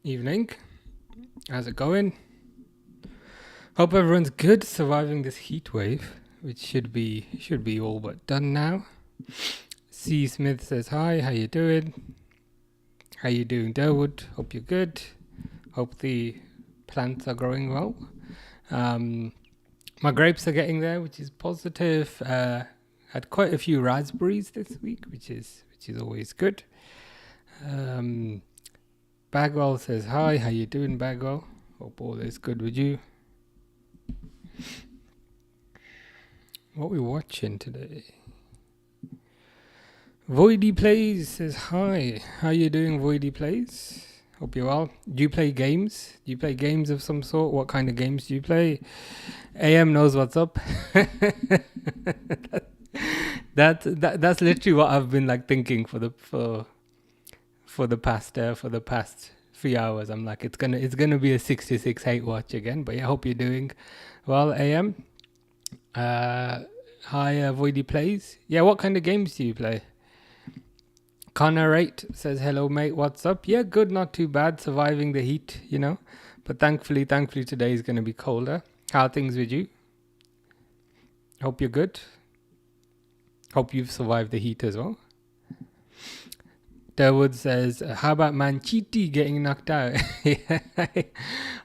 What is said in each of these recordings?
Evening. How's it going? Hope everyone's good, surviving this heat wave, which should be all but done now. C Smith says hi. How you doing? How you doing, Durwood? Hope you're good. Hope the plants are growing well. My grapes are getting there, which is positive. Had quite a few raspberries this week, which is always good. Bagwell says hi. How you doing, Bagwell? Hope all is good with you. What we watching today? Voidy Plays says hi. How you doing, Voidy Plays? Hope you're well. Do you play games? Do you play games of some sort? What kind of games do you play? AM knows what's up. That's literally what I've been like thinking for the past 3 hours. I'm like, it's gonna be a 66 hate watch again. But yeah, I hope you're doing well, AM. Hi, Voidy Plays. Yeah, what kind of games do you play? Connor8 says hello, mate. What's up? Yeah, good, not too bad. Surviving the heat, But thankfully today is gonna be colder. How are things with you? Hope you're good. Hope you've survived the heat as well. Durwood says, how about Manchiti getting knocked out?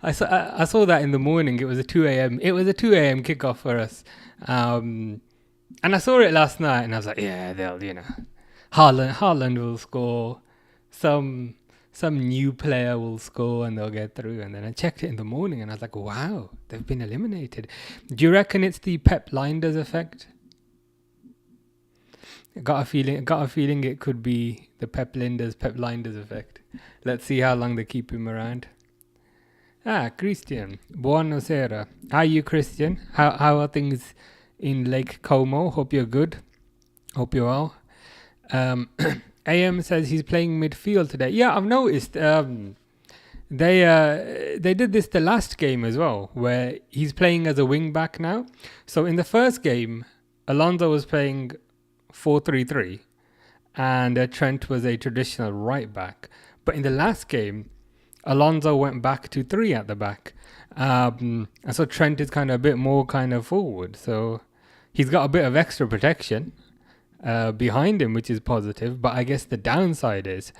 I saw that in the morning. It was a 2 a.m. Kickoff for us. And I saw it last night and I was like, yeah, they'll, Haaland will score. Some new player will score and they'll get through. And then I checked it in the morning and I was like, wow, they've been eliminated. Do you reckon it's the Pep Linders effect? Got a feeling it could be the Pep Linders effect. Let's see how long they keep him around. Christian. Buonasera. How are you, Christian? How are things in Lake Como? Hope you're good. Hope you're well. AM says he's playing midfield today. Yeah, I've noticed. They did this the last game as well, where he's playing as a wing back now. So in the first game, Alonso was playing 4-3-3 and Trent was a traditional right back. But in the last game, Alonso went back to 3 at the back. And so Trent is kind of a bit more kind of forward. So he's got a bit of extra protection behind him, which is positive. But I guess the downside is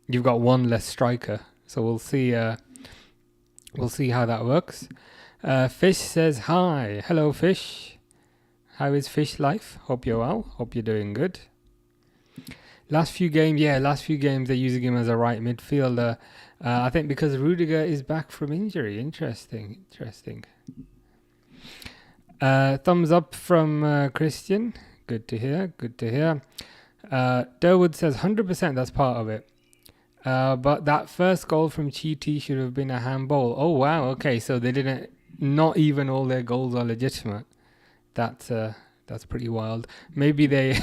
you've got one less striker. So we'll see how that works. Fish says hi. Hello, Fish. How is Fish life? Hope you're well. Hope you're doing good. Last few games they're using him as a right midfielder. I think because Rudiger is back from injury. Interesting. Thumbs up from Christian. Good to hear. Durwood says 100% that's part of it. But that first goal from Chiti should have been a handball. Oh wow. Okay, so they didn't. Not even all their goals are legitimate. That's pretty wild. Maybe they.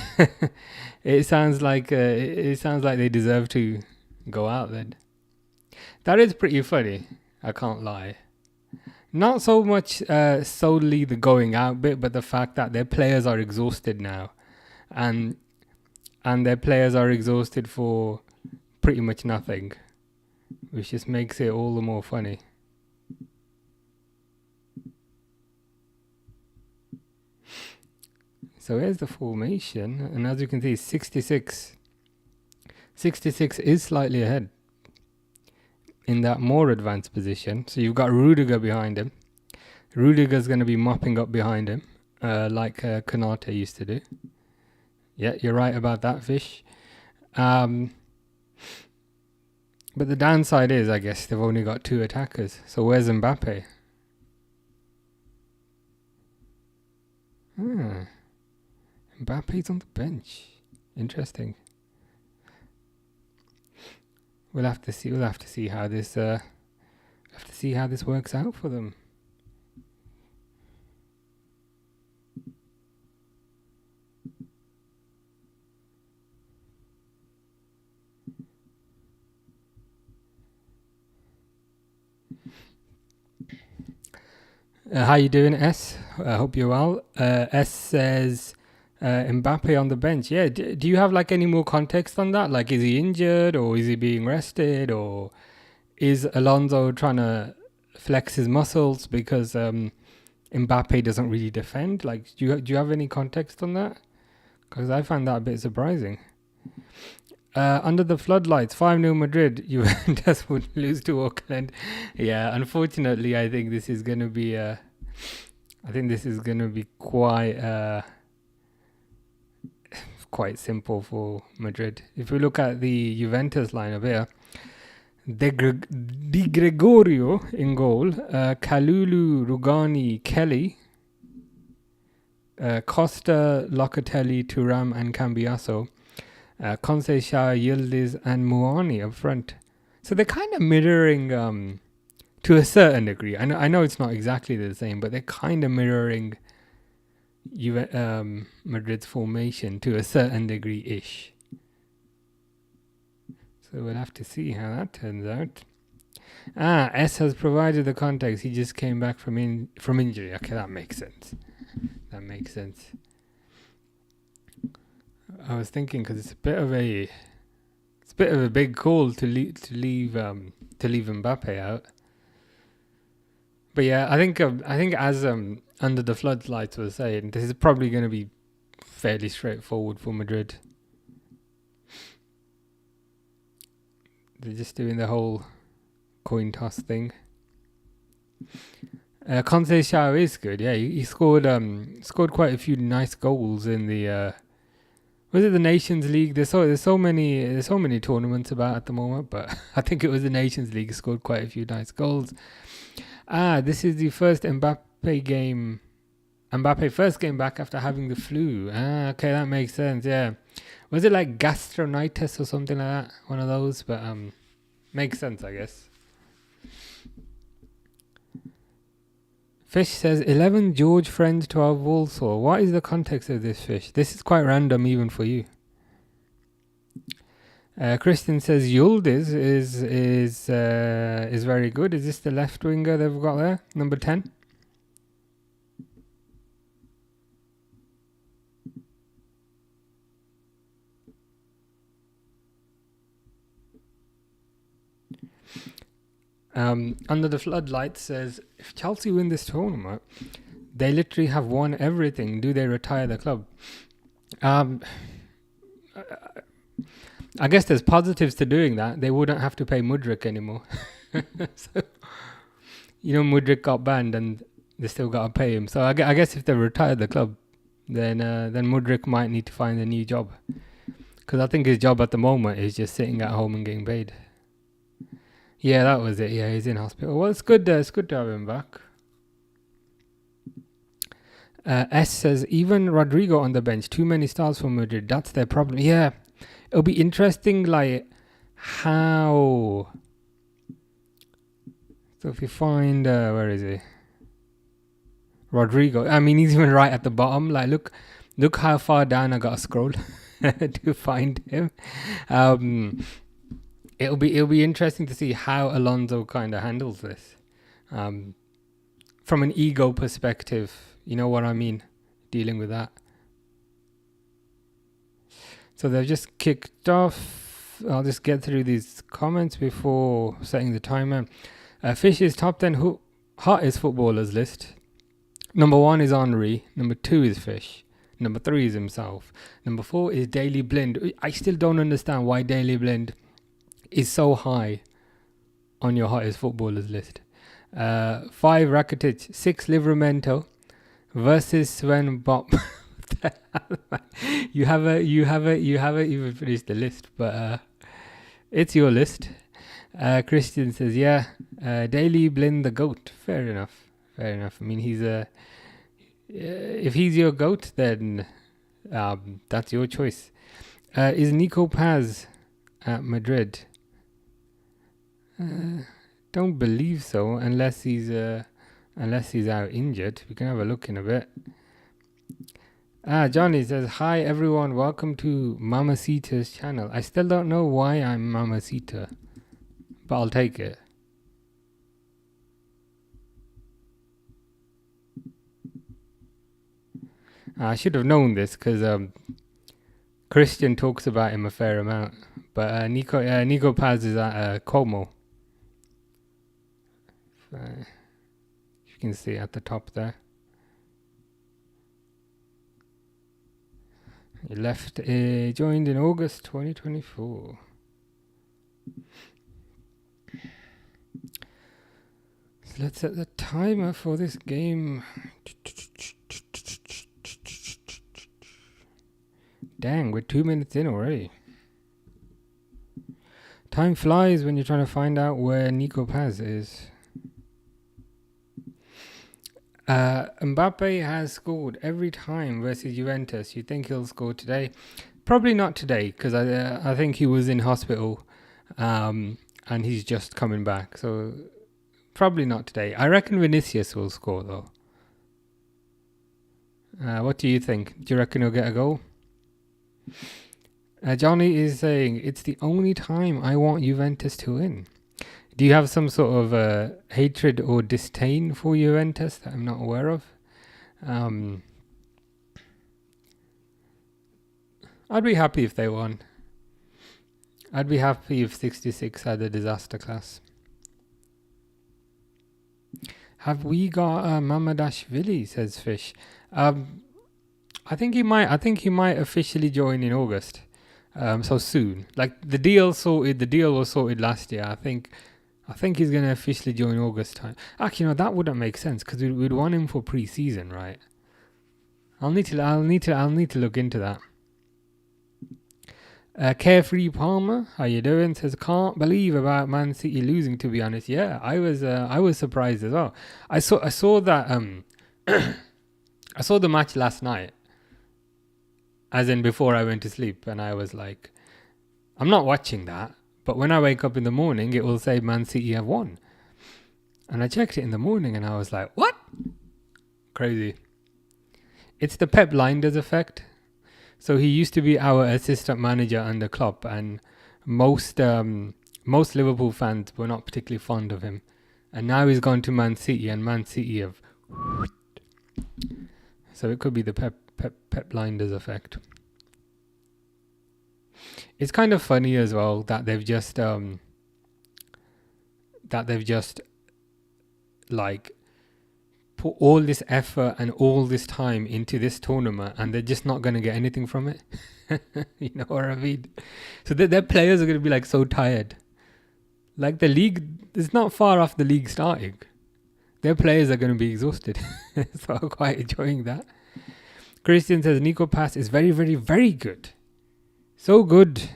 It sounds like they deserve to go out then. That is pretty funny. I can't lie. Not so much solely the going out bit, but the fact that their players are exhausted now, and their players are exhausted for pretty much nothing, which just makes it all the more funny. So here's the formation, and as you can see, 66 is slightly ahead in that more advanced position. So you've got Rudiger behind him. Rudiger's going to be mopping up behind him, like Konate used to do. Yeah, you're right about that, Fish. But the downside is, I guess, they've only got 2 attackers. So where's Mbappe? Mbappe's on the bench. Interesting. We'll have to see how this works out for them. How you doing, S? I hope you're well. S says Mbappe on the bench. Yeah. Do you have like any more context on that? Like, is he injured or is he being rested or is Alonso trying to flex his muscles because Mbappe doesn't really defend? Like, do you have any context on that? Because I found that a bit surprising. Under the floodlights, 5-0 Madrid. Juventus would lose to Auckland. Yeah, unfortunately, I think this is going to be. I think this is going to be quite simple for Madrid. If we look at the Juventus lineup here, Di Gregorio in goal, Kalulu, Rugani, Kelly, Costa, Locatelli, Thuram, and Cambiaso. Conceição, Yildiz, and Muani up front. So they're kind of mirroring, to a certain degree. I know it's not exactly the same, but they're kind of mirroring Madrid's formation to a certain degree-ish. So we'll have to see how that turns out. S has provided the context. He just came back from injury. Okay, that makes sense. I was thinking because it's a bit of a big call to leave Mbappe out. But yeah, I think as Under the Floodlights was saying, this is probably going to be fairly straightforward for Madrid. They're just doing the whole coin toss thing. Conceição is good. Yeah, he scored quite a few nice goals in the. Was it the Nations League? There's so many tournaments about at the moment, but I think it was the Nations League. He scored quite a few nice goals. This is the first Mbappe game. Mbappe first game back after having the flu. Okay, that makes sense. Yeah, was it like gastronitis or something like that? One of those, but makes sense, I guess. Fish says 11 George friends, 12 Walsall. What is the context of this, Fish? This is quite random even for you. Christian says Yildiz is very good. Is this the left winger they've got there? Number 10? Under the Floodlights says, if Chelsea win this tournament, they literally have won everything. Do they retire the club? I guess there's positives to doing that. They wouldn't have to pay Mudryk anymore. So, Mudryk got banned and they still got to pay him. So I guess if they retire the club, then Mudryk might need to find a new job. Because I think his job at the moment is just sitting at home and getting paid. Yeah, that was it. Yeah, he's in hospital. Well, it's good to have him back. S says, even Rodrigo on the bench. Too many stars for Madrid. That's their problem. Yeah, it'll be interesting, like, how... So if you find... where is he? Rodrigo. I mean, he's even right at the bottom. Like, look how far down I got to scroll to find him. It'll be interesting to see how Alonso kind of handles this, from an ego perspective. You know what I mean? Dealing with that. So they've just kicked off. I'll just get through these comments before setting the timer. Fish's top 10 hottest footballers list. Number 1 is Henry. Number 2 is Fish. Number 3 is himself. Number 4 is Daley Blind. I still don't understand why Daley Blind is so high on your hottest footballers list. 5 Rakitic, 6 Livramento versus Sven Bop. you haven't even finished the list, but it's your list. Christian says, yeah, Daley Blind the GOAT. Fair enough. I mean, he's if he's your GOAT, then that's your choice. Is Nico Paz at Madrid? Don't believe so, unless he's out injured. We can have a look in a bit. Johnny says, hi everyone, welcome to Mamacita's channel. I still don't know why I'm Mamacita, but I'll take it. I should have known this because Christian talks about him a fair amount. But Nico Paz is at Como. You can see at the top there. He joined in August 2024. So let's set the timer for this game. Dang, we're 2 minutes in already. Time flies when you're trying to find out where Nico Paz is. Mbappe has scored every time versus Juventus. You think he'll score today? Probably not today, because I think he was in hospital and he's just coming back. So probably not today. I reckon Vinicius will score though. What do you think? Do you reckon he'll get a goal? Johnny is saying, it's the only time I want Juventus to win. Do you have some sort of hatred or disdain for Juventus that I'm not aware of? I'd be happy if they won. I'd be happy if 66 had a disaster class. Have we got Mamadashvili, says Fish. I think he might officially join in August. So soon. Like the deal was sorted last year. I think he's gonna officially join August time. Actually, no, that wouldn't make sense because we'd want him for pre-season, right? I'll need to look into that. Carefree Palmer, how you doing? Says, can't believe about Man City losing. To be honest, yeah, I was surprised as well. I saw that I saw the match last night, as in before I went to sleep, and I was like, I'm not watching that. But when I wake up in the morning, it will say Man City have won. And I checked it in the morning and I was like, what? Crazy. It's the Pep Linders effect. So he used to be our assistant manager under Klopp, and most Liverpool fans were not particularly fond of him. And now he's gone to Man City, and Man City have... So it could be the Pep Linders effect. It's kind of funny as well that they've just like put all this effort and all this time into this tournament, and they're just not going to get anything from it. You know what I mean? So their players are going to be like so tired. Like the league is not far off the league starting. Their players are going to be exhausted. So I'm quite enjoying that. Christian says Nico Paz is very, very, very good. So good.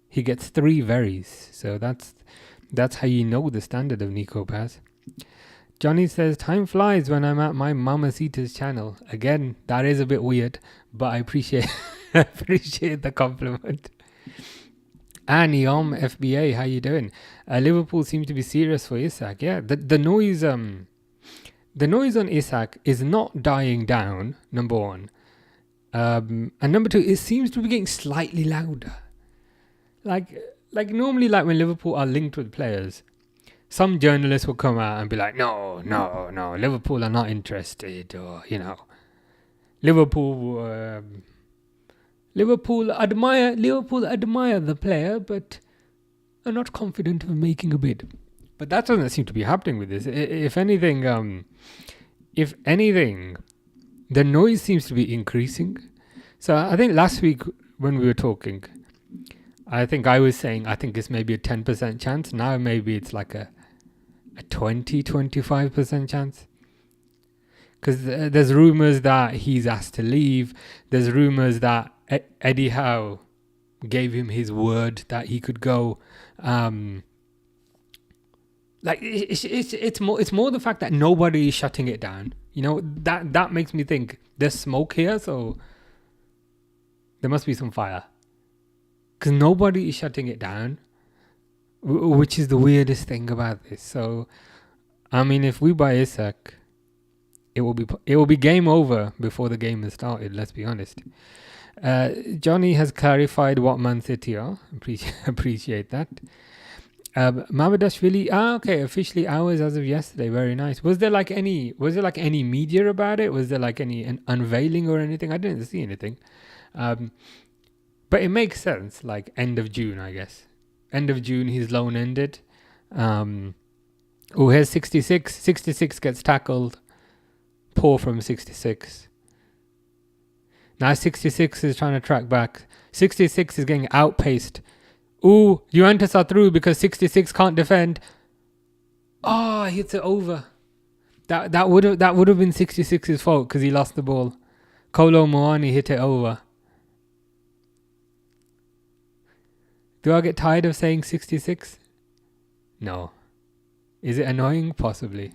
He gets 3 verys. So that's how you know the standard of Nico Paz. Johnny says, time flies when I'm at my Mamacita's channel. Again, that is a bit weird, but I appreciate the compliment. Annie FBA, how you doing? Liverpool seems to be serious for Isak. Yeah, the noise on Isak is not dying down, number one. And number 2, it seems to be getting slightly louder. Like normally, like when Liverpool are linked with players, some journalists will come out and be like, no, Liverpool are not interested, or Liverpool admire the player, but are not confident of making a bid. But that doesn't seem to be happening with this. If anything, the noise seems to be increasing. So I think last week when we were talking, I think I was saying I think it's maybe a 10% chance. Now maybe it's like a 20-25% chance. Because there's rumours that he's asked to leave. There's rumours that Eddie Howe gave him his word that he could go. It's more the fact that nobody is shutting it down. That makes me think there's smoke here, so there must be some fire. Because nobody is shutting it down, which is the weirdest thing about this. So, I mean, if we buy Isak, it will be game over before the game has started. Let's be honest. Johnny has clarified what Man City are. Appreciate that. Mamadashvili. Okay, officially ours as of yesterday. Very nice. Was there like any media about it? Was there like any unveiling or anything? I didn't see anything. But it makes sense. Like end of June, I guess. End of June, his loan ended. Here's 66. 66 gets tackled. Poor from 66. Now 66 is trying to track back. 66 is getting outpaced. Juventus are through because 66 can't defend. Oh, he hits it over. That would have been 66's fault because he lost the ball. Kolo Muani hit it over. Do I get tired of saying 66? No. Is it annoying? Possibly.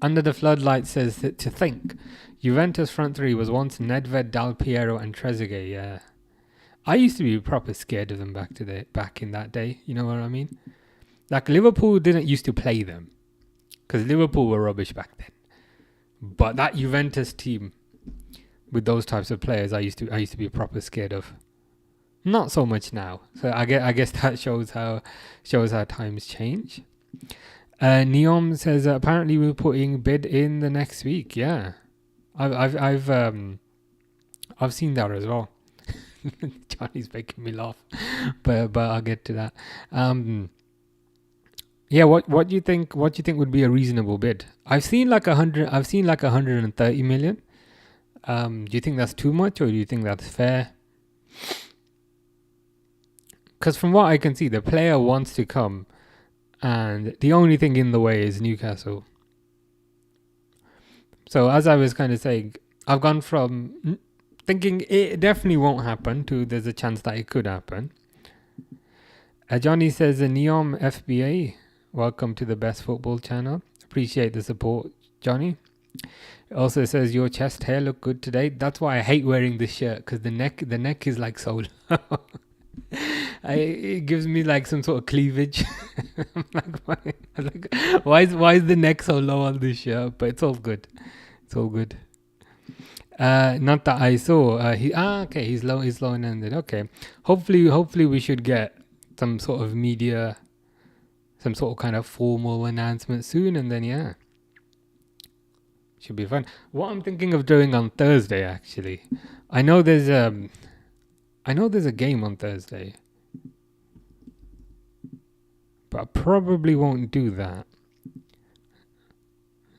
Under the Floodlight says that to think Juventus front three was once Nedved, Del Piero and Trezeguet. Yeah. I used to be proper scared of them back in that day. You know what I mean? Like Liverpool didn't used to play them because Liverpool were rubbish back then. But that Juventus team with those types of players, I used to be proper scared of. Not so much now. So I guess that shows how times change. Neom says apparently we're putting bid in the next week. Yeah, I've seen that as well. Johnny's making me laugh, but I'll get to that. Yeah, what do you think? What do you think would be a reasonable bid? I've seen like 130 million. Do you think that's too much, or do you think that's fair? Because from what I can see, the player wants to come, and the only thing in the way is Newcastle. So as I was kind of saying, I've gone from thinking it definitely won't happen to there's a chance that it could happen. Johnny says, Neom FBA, welcome to the Best Football channel. Appreciate the support, Johnny. It also says, your chest hair look good today. That's why I hate wearing this shirt, because the neck is like so low. It gives me like some sort of cleavage. Why is the neck so low on this shirt? But it's all good. It's all good. Not that I saw. Okay, he's low and ended. Okay. Hopefully we should get some sort of media, some sort of kind of formal announcement soon, and then yeah, should be fun. What I'm thinking of doing on Thursday, actually, I know there's a game on Thursday, but I probably won't do that.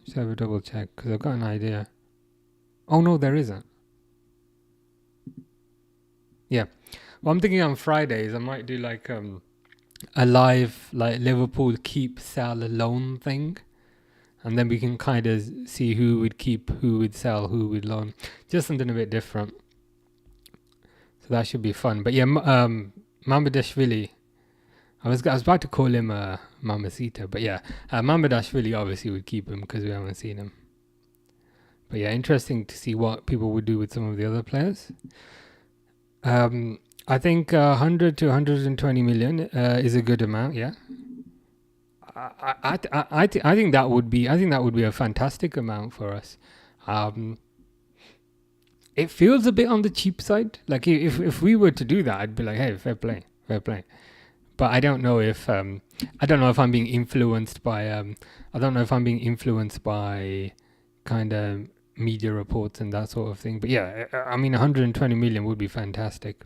Just have a double check because I've got an idea. Oh no, there isn't. Yeah. Well, I'm thinking on Fridays I might do like a live like Liverpool keep, sell, loan thing, and then we can kind of see who would keep, who would sell, who would loan. Just something a bit different. So that should be fun. But yeah, Mamadashvili. I was about to call him Mamacita, but yeah, Mamadashvili obviously would keep him because we haven't seen him. But yeah, interesting to see what people would do with some of the other players. I think 100 to 120 million is a good amount. Yeah, I think that would be a fantastic amount for us. It feels a bit on the cheap side. Like if we were to do that, I'd be like, hey, fair play. But I don't know if I'm being influenced by kind of media reports and that sort of thing. But yeah, I mean, 120 million would be fantastic.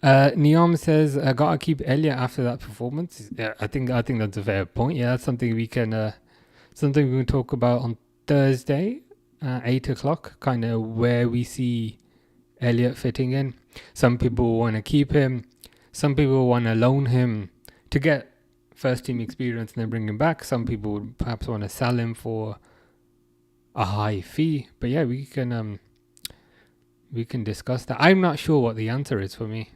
Neom says, gotta keep Elliot after that performance. Yeah, I think that's a fair point. Yeah, that's something we can talk about on Thursday, 8 o'clock, kind of where we see Elliot fitting in. Some people want to keep him. Some people want to loan him to get first team experience and then bring him back. Some people would perhaps want to sell him for a high fee. But yeah, we can discuss that. I'm not sure what the answer is for me.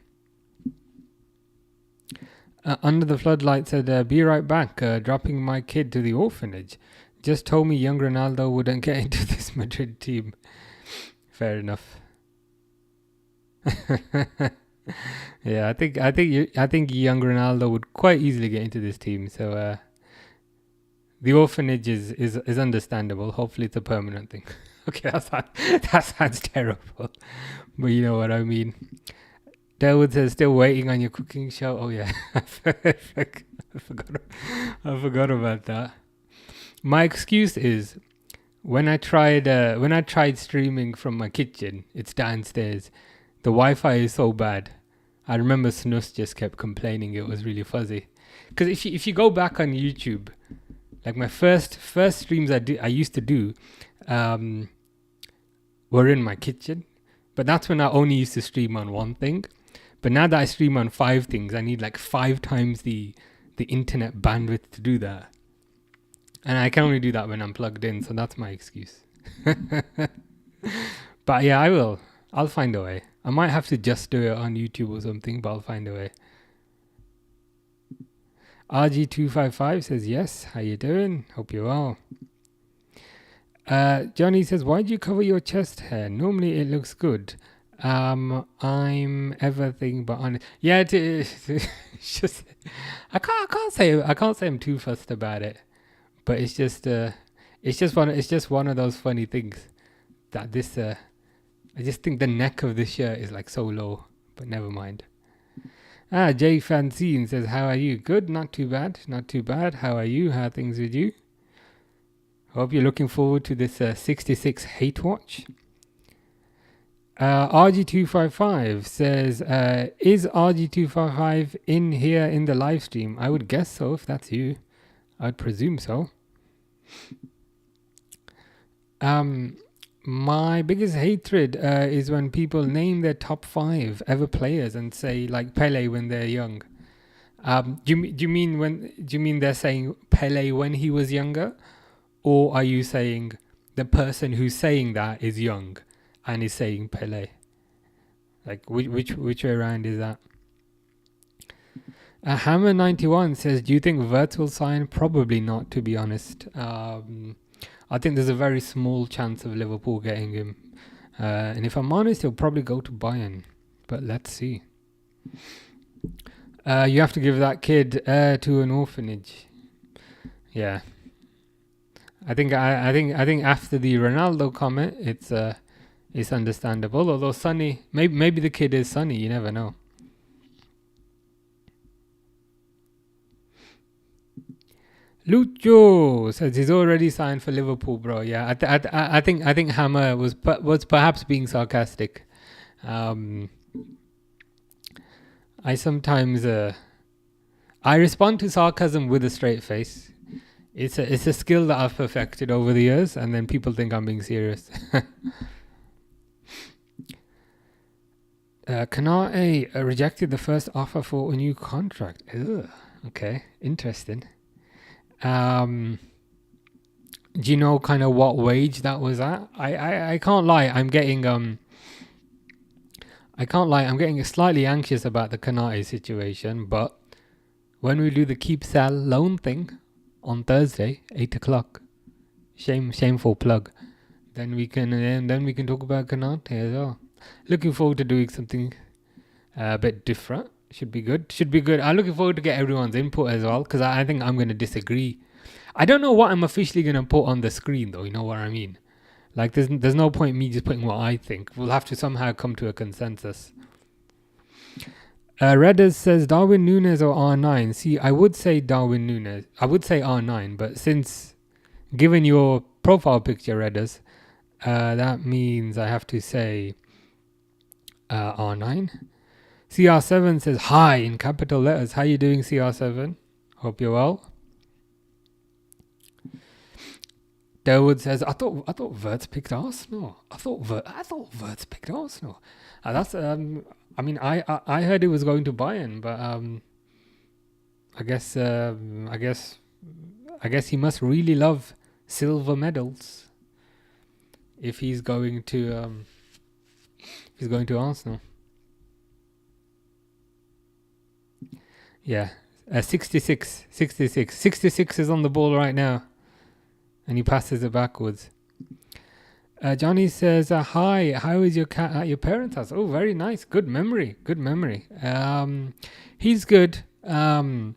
Under the Floodlight said, be right back, dropping my kid to the orphanage. Just told me young Ronaldo wouldn't get into this Madrid team. Fair enough. Yeah, I think young Ronaldo would quite easily get into this team. So the orphanage is understandable. Hopefully it's a permanent thing. Okay, that sounds terrible, but you know what I mean. Derwood says, still waiting on your cooking show. Oh yeah, I forgot about that. My excuse is when I tried streaming from my kitchen, it's downstairs. The Wi-Fi is so bad. I remember Snus just kept complaining it was really fuzzy. Because if you go back on YouTube, like my first streams I used to do, were in my kitchen, but that's when I only used to stream on one thing. But now that I stream on 5 things, I need like 5 times the internet bandwidth to do that. And I can only do that when I'm plugged in, so that's my excuse. But yeah, I'll find a way. I might have to just do it on YouTube or something, but I'll find a way. RG255 says, yes, how you doing? Hope you're well. Johnny says, why do you cover your chest hair? Normally it looks good. I'm everything but honest. Yeah, it's just I can't say I'm too fussed about it, but it's just one of those funny things that this I just think the neck of the shirt is like so low, but never mind. Jay Francine says, how are you? Good, not too bad. How are you? How are things with you? Hope you're looking forward to this 66 hate watch. RG255 says, is RG255 in here in the live stream? I would guess so if that's you. I'd presume so. My biggest hatred is when people name their top 5 ever players and say like Pele when they're young. Do you mean they're saying Pele when he was younger, or are you saying the person who's saying that is young and is saying Pele? Like which way around is that? Hammer91 says, do you think Wirtz will sign? Probably not, to be honest. I think there's a very small chance of Liverpool getting him. And if I'm honest, he'll probably go to Bayern. But let's see. You have to give that kid to an orphanage. Yeah. I think after the Ronaldo comment, it's understandable. Although Sonny, maybe the kid is Sonny. You never know. Lucho says he's already signed for Liverpool, bro. Yeah, I think Hammer was perhaps being sarcastic. I sometimes I respond to sarcasm with a straight face. It's a skill that I've perfected over the years, and then people think I'm being serious. Kanate rejected the first offer for a new contract. Ugh, okay, interesting. Do you know kind of what wage that was at? I can't lie. I'm getting slightly anxious about the Kanate situation, but when we do the keep sell loan thing on Thursday, 8:00, shameful plug, then we can talk about Kanate as well. Looking forward to doing something a bit different. Should be good. I'm looking forward to get everyone's input as well, because I think I'm going to disagree. I don't know what I'm officially going to put on the screen, though. You know what I mean? Like, there's no point me just putting what I think. We'll have to somehow come to a consensus. Redders says Darwin Núñez or R9. See, I would say Darwin Núñez. I would say R9, but since given your profile picture, Redders, that means I have to say R9. CR7 says hi in capital letters. How you doing, CR7? Hope you're well. Derwood says, I thought Wirtz picked Arsenal. I thought Wirtz picked Arsenal. That's I mean I heard it was going to Bayern, but I guess he must really love silver medals if he's going to Arsenal. Yeah, 66 is on the ball right now, and he passes it backwards. Johnny says, hi, how is your cat at your parents' house? Oh, very nice. Good memory. He's good. My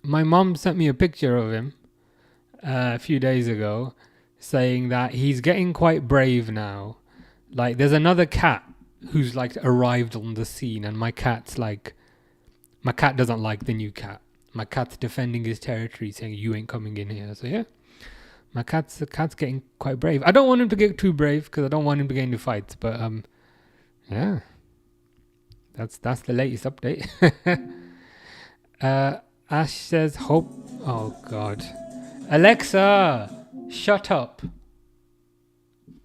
mom sent me a picture of him a few days ago saying that he's getting quite brave now. Like, there's another cat who's like arrived on the scene, and my cat doesn't like the new cat. My cat's defending his territory, saying you ain't coming in here. So yeah, the cat's getting quite brave. I don't want him to get too brave because I don't want him to get into fights. But yeah, that's the latest update. Ash says hope. Oh God, Alexa, shut up.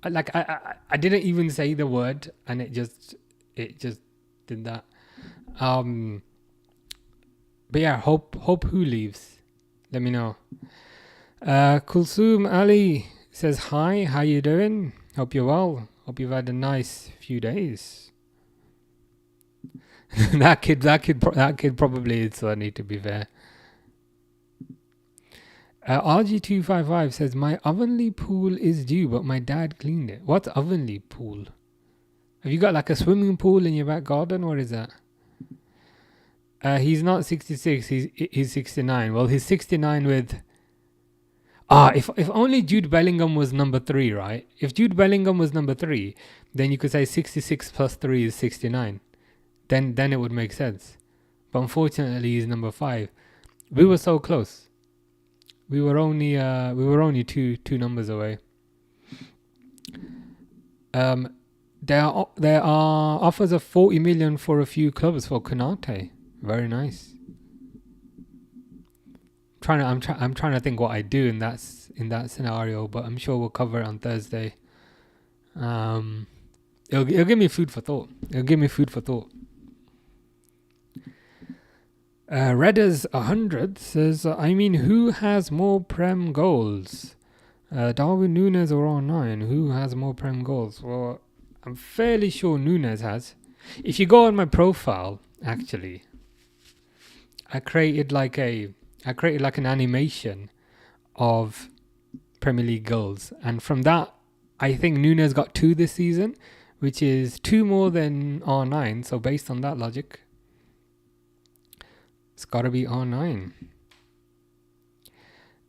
I didn't even say the word, and it just did that. But yeah, hope who leaves? Let me know. Kulsum Ali says hi. How you doing? Hope you're well. Hope you've had a nice few days. that kid probably is funny, to be fair. RG255 says my Avonlea pool is due, but my dad cleaned it. What's Avonlea pool? Have you got like a swimming pool in your back garden? What is that? He's not 66. He's 69. Well, he's 69 with. If only Jude Bellingham was number 3, right? If Jude Bellingham was number 3, then you could say 66 plus 3 is 69. Then it would make sense. But unfortunately, he's number 5. We were so close. We were only two numbers away. There are offers of 40 million for a few clubs for Konate. Very nice. I'm trying to think what I do in that scenario, but I'm sure we'll cover it on Thursday. It'll give me food for thought. Redders 100 says, I mean, who has more Prem goals? Darwin Núñez or R9? Who has more Prem goals? Well, I'm fairly sure Núñez has. If you go on my profile, actually, I created like an animation of Premier League goals, and from that, I think Núñez got 2 this season, which is 2 more than R9. So based on that logic, it's got to be R9.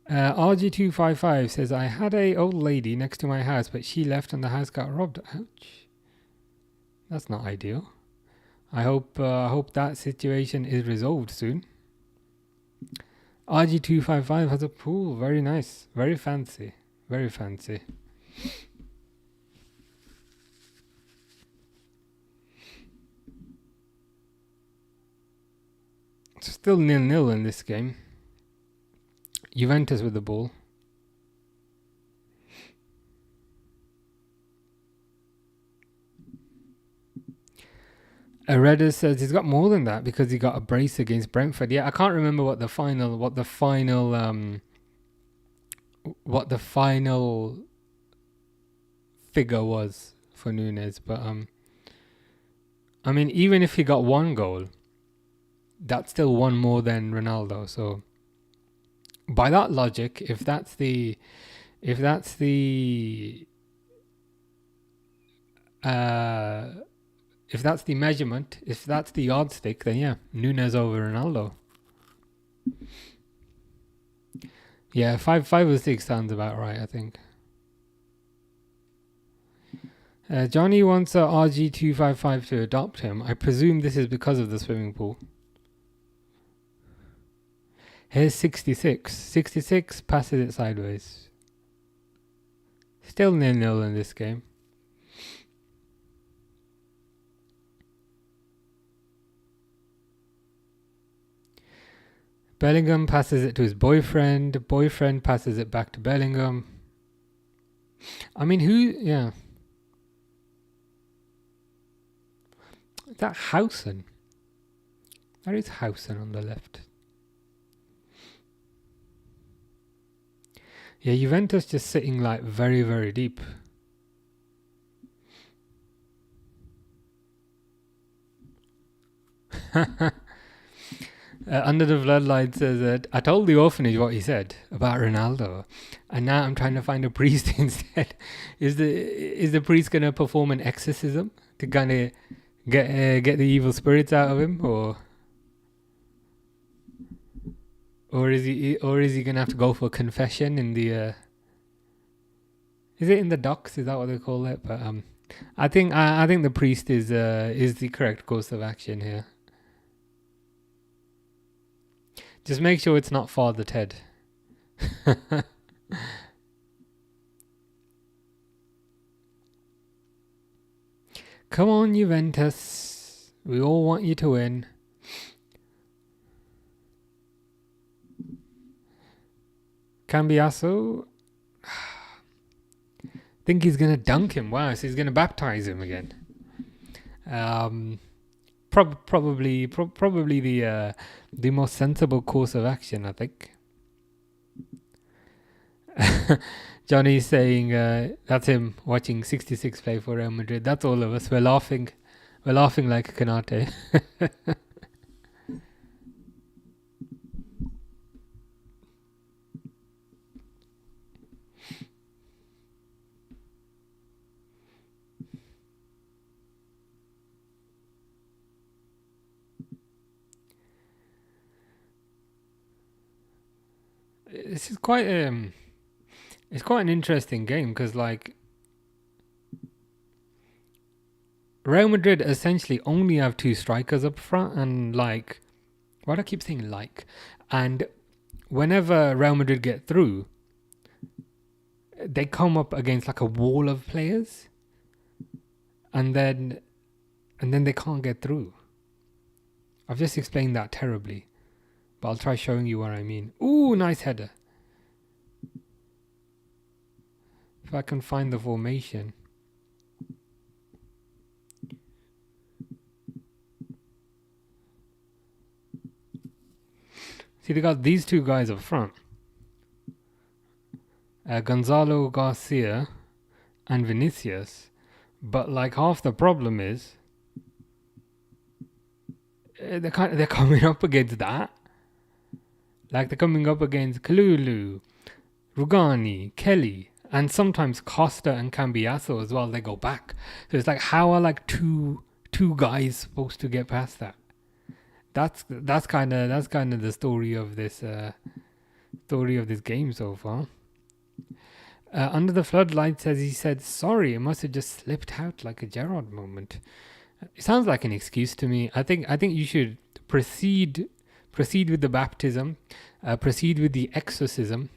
RG255 says, I had a old lady next to my house, but she left and the house got robbed. Ouch. That's not ideal. I hope that situation is resolved soon. RG255 has a pool. Very nice. Very fancy. Very fancy. It's still 0-0 in this game. Juventus with the ball. Redders says he's got more than that because he got a brace against Brentford. Yeah, I can't remember what the final figure was for Núñez, but I mean, even if he got 1 goal, that's still 1 more than Ronaldo. So by that logic, if that's the measurement, if that's the yardstick, then yeah, Núñez over Ronaldo. Yeah, 5 or 6 sounds about right, I think. Johnny wants RG255 to adopt him. I presume this is because of the swimming pool. Here's 66. 66 passes it sideways. Still 0-0 in this game. Bellingham passes it to his boyfriend. Boyfriend passes it back to Bellingham. I mean, yeah. Is that Hausen? There is Hausen on the left. Yeah, Juventus just sitting like very, very deep. Under the Bloodline says that I told the orphanage what he said about Ronaldo, and now I'm trying to find a priest instead. Is the priest gonna perform an exorcism to kind of get the evil spirits out of him, or is he gonna have to go for confession in the? Is it in the docks? Is that what they call it? But I think the priest is the correct course of action here. Just make sure it's not Father Ted. Come on, Juventus. We all want you to win. Cambiasso. Think he's going to dunk him. Wow, so he's going to baptize him again. Probably the most sensible course of action, I think. Johnny's saying that's him watching 66 play for Real Madrid. That's all of us. We're laughing like Kanate. This is quite it's quite an interesting game because like Real Madrid essentially only have two strikers up front, and like, why do I keep saying like? And whenever Real Madrid get through, they come up against like a wall of players, and then they can't get through. I've just explained that terribly, but I'll try showing you what I mean. Ooh, nice header. If I can find the formation. See, they got these two guys up front. Gonzalo Garcia and Vinicius. But like half the problem is they're coming up against that. Like they're coming up against Kalulu, Rugani, Kelly, and sometimes Costa and Cambiasso as well. They go back. So it's like, how are like two guys supposed to get past that? That's kind of the story of this game so far. Under the Floodlights, as he said, sorry, it must have just slipped out like a Gerrard moment. It sounds like an excuse to me. I think you should proceed with the baptism, proceed with the exorcism,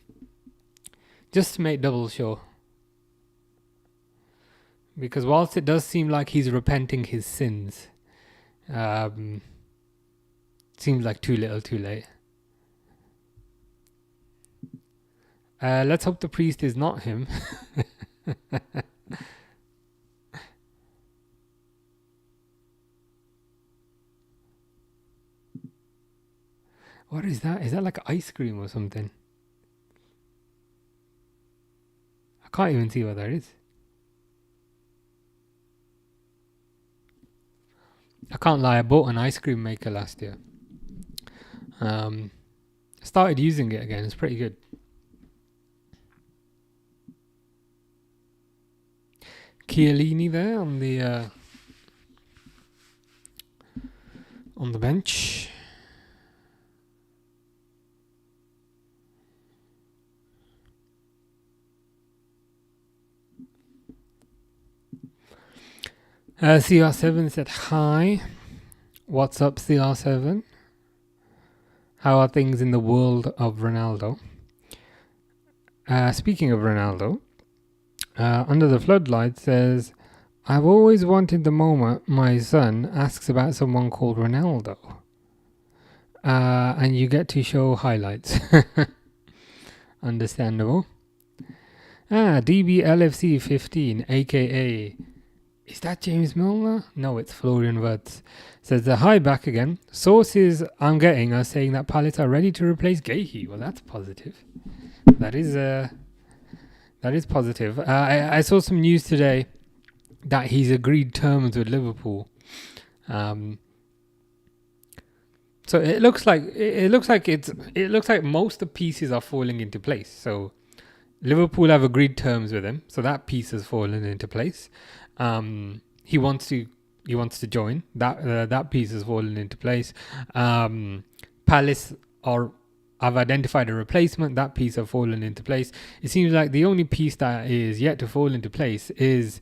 just to make double sure. Because whilst it does seem like he's repenting his sins, seems like too little, too late. Let's hope the priest is not him. What is that? Is that like ice cream or something? I can't even see what that is. I can't lie, I bought an ice cream maker last year. Started using it again, it's pretty good. Chiellini there on the bench. CR7 said hi. What's up, CR7? How are things in the world of Ronaldo? Speaking of Ronaldo, Under the Floodlight says, I've always wanted the moment my son asks about someone called Ronaldo. And you get to show highlights. Understandable. DBLFC 15, aka... Is that James Milner? No, it's Florian Wirtz. Says, hi, back again. Sources I'm getting are saying that Palace are ready to replace Gahey. Well, that's positive. That is positive. I saw some news today that he's agreed terms with Liverpool. So it looks like most of the pieces are falling into place. So Liverpool have agreed terms with him, so that piece has fallen into place. He wants to join. That piece has fallen into place. Palace have identified a replacement. That piece have fallen into place. It seems like the only piece that is yet to fall into place is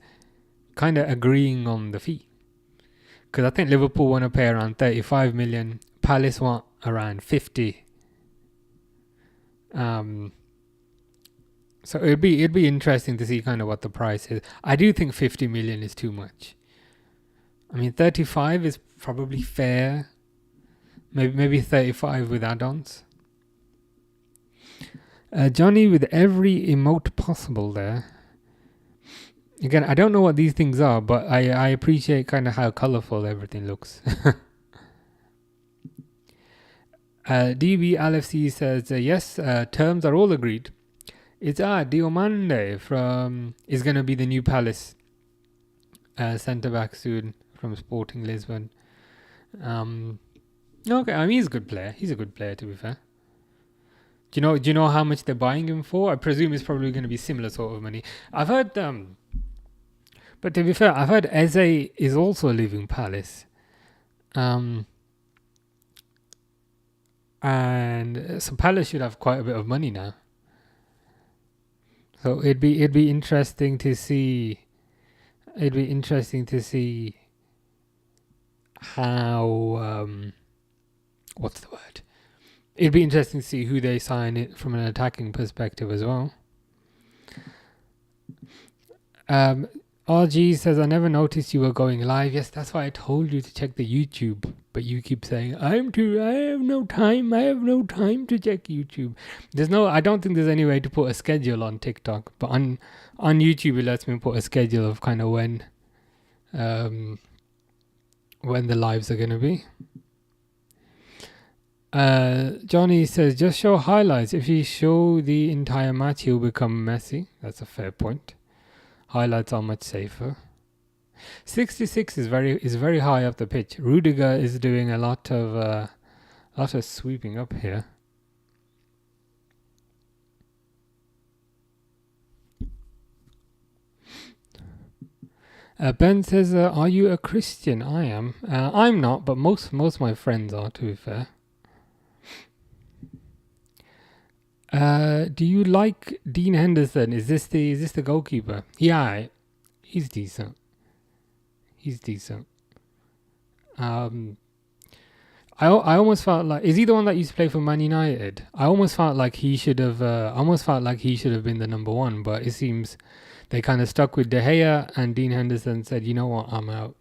kind of agreeing on the fee. Because I think Liverpool want to pay around 35 million. Palace want around 50. So it'd be interesting to see kind of what the price is. I do think 50 million is too much. I mean, 35 is probably fair. Maybe 35 with add-ons. Johnny with every emote possible there. Again, I don't know what these things are, but I appreciate kind of how colourful everything looks. DB LFC says, yes, terms are all agreed. It's Diomande is going to be the new Palace centre-back soon from Sporting Lisbon. Okay, I mean, he's a good player. He's a good player, to be fair. Do you know how much they're buying him for? I presume it's probably going to be similar sort of money. I've heard, but to be fair, I've heard Eze is also leaving Palace. And so Palace should have quite a bit of money now. So it'd be interesting to see. It'd be interesting to see how what's the word? It'd be interesting to see who they sign it from an attacking perspective as well. RG says, I never noticed you were going live. Yes, that's why I told you to check the YouTube. But you keep saying, I have no time to check YouTube. I don't think there's any way to put a schedule on TikTok. But on YouTube, it lets me put a schedule of kind of when the lives are going to be. Johnny says, just show highlights. If you show the entire match, he'll become messy. That's a fair point. Highlights are much safer. 66 is very high up the pitch. Rudiger is doing a lot of sweeping up here. Ben says, are you a Christian? I am. I'm not, but most of my friends are, to be fair. Do you like Dean Henderson? Is this the goalkeeper? Yeah, he's decent. I almost felt like, is he the one that used to play for Man United? I almost felt like he should have been the number one, but it seems they kind of stuck with De Gea, and Dean Henderson said, you know what, I'm out.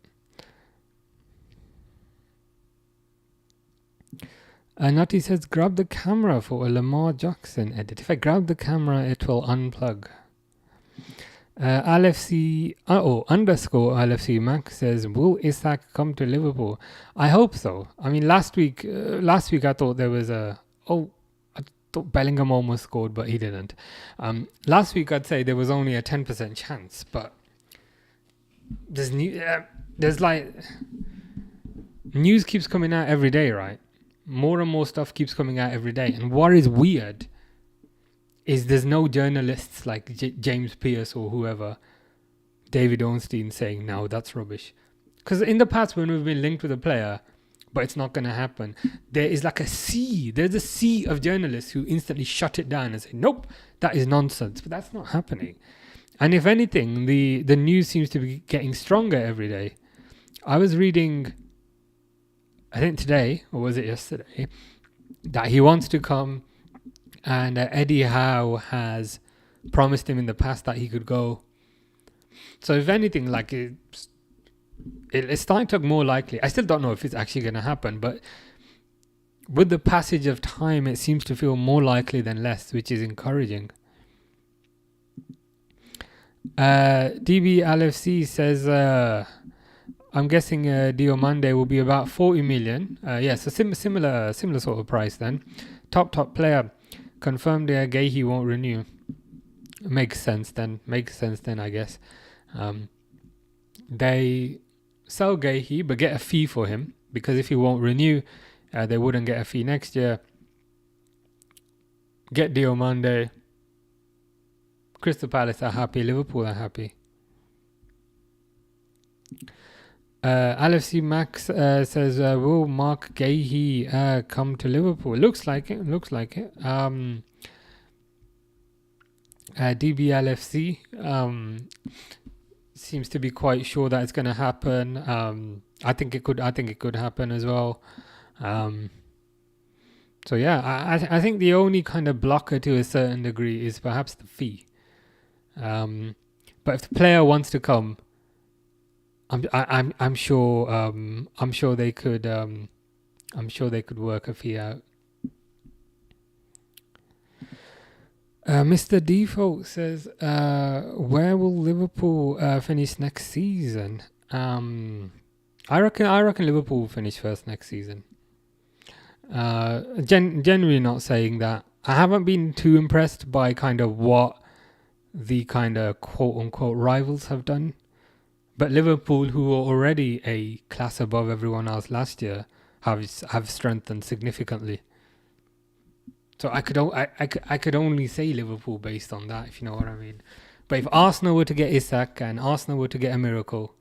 Nutty says, grab the camera for a Lamar Jackson edit. If I grab the camera, it will unplug. LFC _LFC Max says, will Isak come to Liverpool? I hope so. I mean, last week I thought there was I thought Bellingham almost scored, but he didn't. Last week I'd say there was only a 10% chance, but there's news keeps coming out every day, right? More and more stuff keeps coming out every day. And what is weird is there's no journalists like James Pearce or whoever, David Ornstein, saying, no, that's rubbish. Because in the past, when we've been linked with a player, but it's not going to happen, there's a sea of journalists who instantly shut it down and say, nope, that is nonsense. But that's not happening. And if anything, the news seems to be getting stronger every day. I was reading, I think today, or was it yesterday, that he wants to come, and Eddie Howe has promised him in the past that he could go. So if anything, like it's starting to look more likely. I still don't know if it's actually going to happen, but with the passage of time, it seems to feel more likely than less, which is encouraging. DB LFC says, I'm guessing Diomande will be about 40 million. So similar sort of price then. Top player. Confirmed Gahey won't renew. Makes sense then, I guess. They sell Gahey but get a fee for him, because if he won't renew, they wouldn't get a fee next year. Get Diomande. Crystal Palace are happy. Liverpool are happy. LFC Max says, will Mark Gahey come to Liverpool? Looks like it. DBLFC. seems to be quite sure that it's going to happen. I think it could happen as well. So yeah, I think the only kind of blocker to a certain degree is perhaps the fee. But if the player wants to come, I'm sure they could work a fee out. Mr. Default says, where will Liverpool finish next season? I reckon Liverpool will finish first next season. Generally not saying that. I haven't been too impressed by kind of what the kind of quote unquote rivals have done. But Liverpool, who were already a class above everyone else last year, have strengthened significantly. So I could only say Liverpool based on that, if you know what I mean. But if Arsenal were to get Isak and Arsenal were to get a miracle,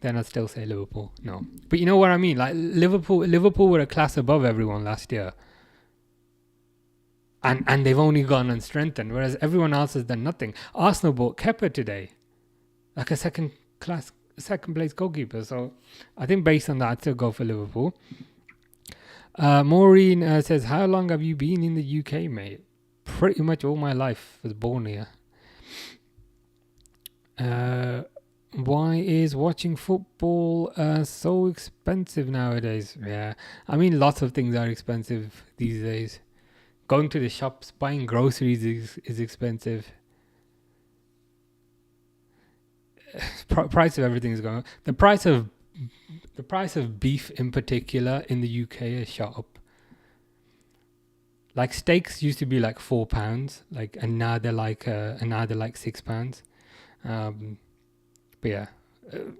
then I'd still say Liverpool. No, but you know what I mean. Like Liverpool were a class above everyone last year, and they've only gone and strengthened, whereas everyone else has done nothing. Arsenal bought Kepa today, like a second place goalkeeper. So I think based on that, I'd still go for Liverpool. Maureen says, how long have you been in the UK, mate? Pretty much all my life. Was born here. Why is watching football so expensive nowadays? Yeah, I mean, lots of things are expensive these days. Going to the shops, buying groceries is expensive. Price of everything is going up. The price of beef in particular in the UK has shot up. Like steaks used to be like £4, and now they're like £6. But yeah,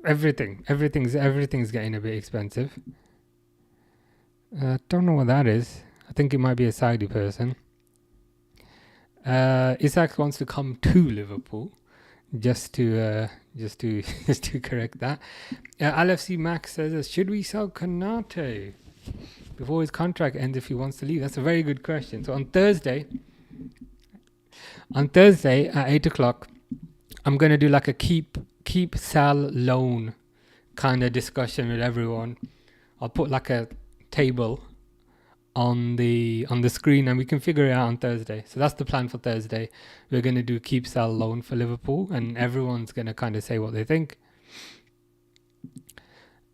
everything's getting a bit expensive. Don't know what that is. I think it might be a Saudi person. Isaac wants to come to Liverpool, just to correct that. LFC Max says, should we sell Konate before his contract ends if he wants to leave? That's a very good question. So on Thursday at 8:00, I'm gonna do like a keep, sell, loan kind of discussion with everyone. I'll put like a table on the screen and we can figure it out on Thursday. So that's the plan for Thursday. We're going to do keep, sell, loan for Liverpool, and everyone's going to kind of say what they think.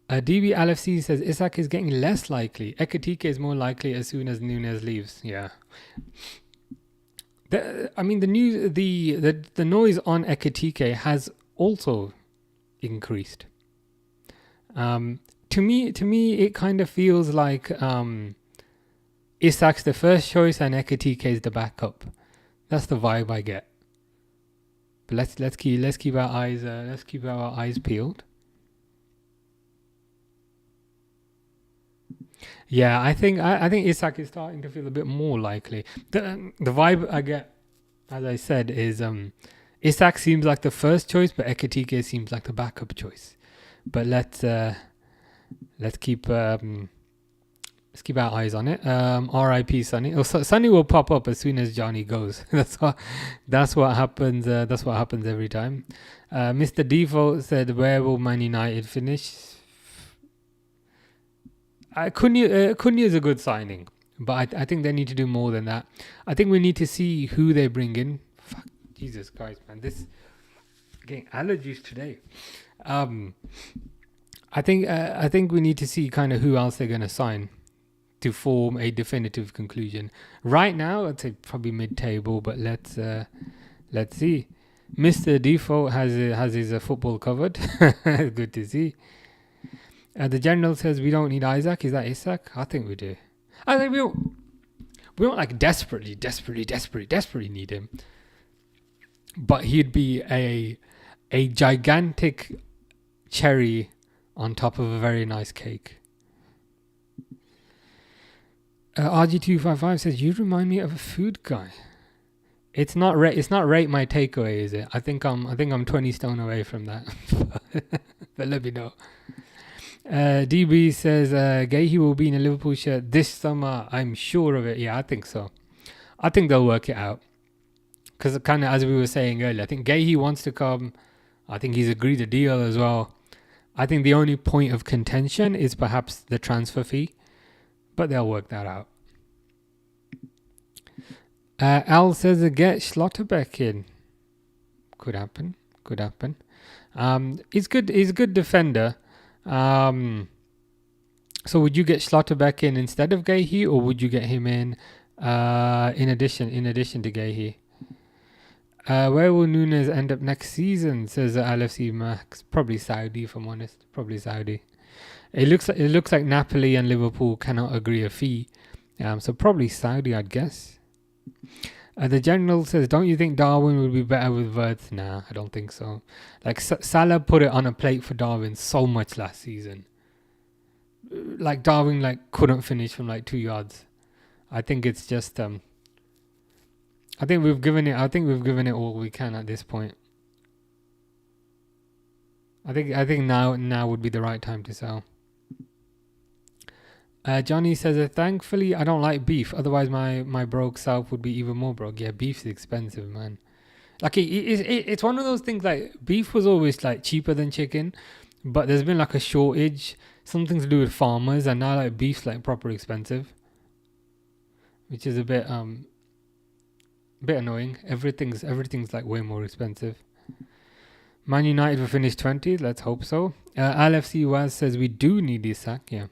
DB LFC says Isak is getting less likely. Ekatike is more likely as soon as Nunez leaves. Yeah. The noise on Ekatike has also increased. To me, it kind of feels like Isak's the first choice and Ekatike is the backup. That's the vibe I get. But let's keep our eyes peeled. Yeah, I think Isak is starting to feel a bit more likely. The vibe I get, as I said, is Isak seems like the first choice, but Ekatike seems like the backup choice. But let's keep our eyes on it. R.I.P. Sonny. Sonny will pop up as soon as Johnny goes. That's what happens. That's what happens every time. Mr. Default said, "Where will Man United finish?" Cunha is a good signing, but I think they need to do more than that. I think we need to see who they bring in. Fuck, Jesus Christ, man! This getting allergies today. I think we need to see kind of who else they're going to sign to form a definitive conclusion. Right now, I'd say probably mid-table, but let's see. Mr. Default has his football covered. Good to see. The general says we don't need Isaac. Is that Isak? I think we do. I think we don't like desperately need him. But he'd be a gigantic cherry on top of a very nice cake. RG255 says, you remind me of a food guy. It's not rate my takeaway, is it? I think I'm 20 stone away from that. But let me know. DB says Gahey will be in a Liverpool shirt this summer. I'm sure of it. Yeah, I think so. I think they'll work it out. Because kind of as we were saying earlier, I think Gahey wants to come. I think he's agreed a deal as well. I think the only point of contention is perhaps the transfer fee, but they'll work that out. Al says get Schlotterbeck in. Could happen. He's good. He's a good defender. So would you get Schlotterbeck in instead of Gahey, or would you get him in addition to Gahey? Where will Nunes end up next season? Says LFC Max. Probably Saudi, if I'm honest. Probably Saudi. It looks like Napoli and Liverpool cannot agree a fee. So probably Saudi, I'd guess. The general says, don't you think Darwin would be better with Wirtz? Nah, I don't think so. Like Salah put it on a plate for Darwin so much last season. Like Darwin couldn't finish from 2 yards. I think it's just I think we've given it all we can at this point. I think now would be the right time to sell. Johnny says, thankfully I don't like beef. Otherwise my broke self would be even more broke. Yeah, beef's expensive, man. It's one of those things, beef was always cheaper than chicken, but there's been a shortage, something to do with farmers, and now beef's proper expensive, which is a bit annoying. Everything's way more expensive. Man United will finish 20th. Let's hope so. LFC Waz says we do need Isak. Yeah.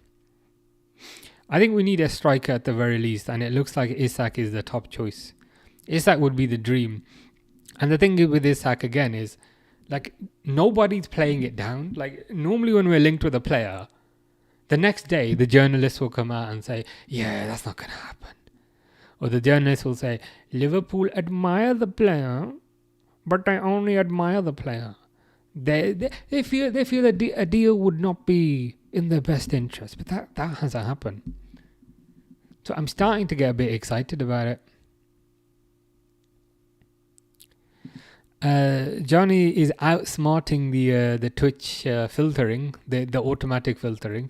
I think we need a striker at the very least, and it looks like Isak is the top choice. Isak would be the dream. And the thing with Isak again is, nobody's playing it down. Normally when we're linked with a player, the next day the journalist will come out and say, yeah, that's not going to happen. Or the journalist will say, Liverpool admire the player, but they only admire the player. They feel a deal would not be in their best interest, but that hasn't happened. So I'm starting to get a bit excited about it. Johnny is outsmarting the Twitch filtering, the automatic filtering,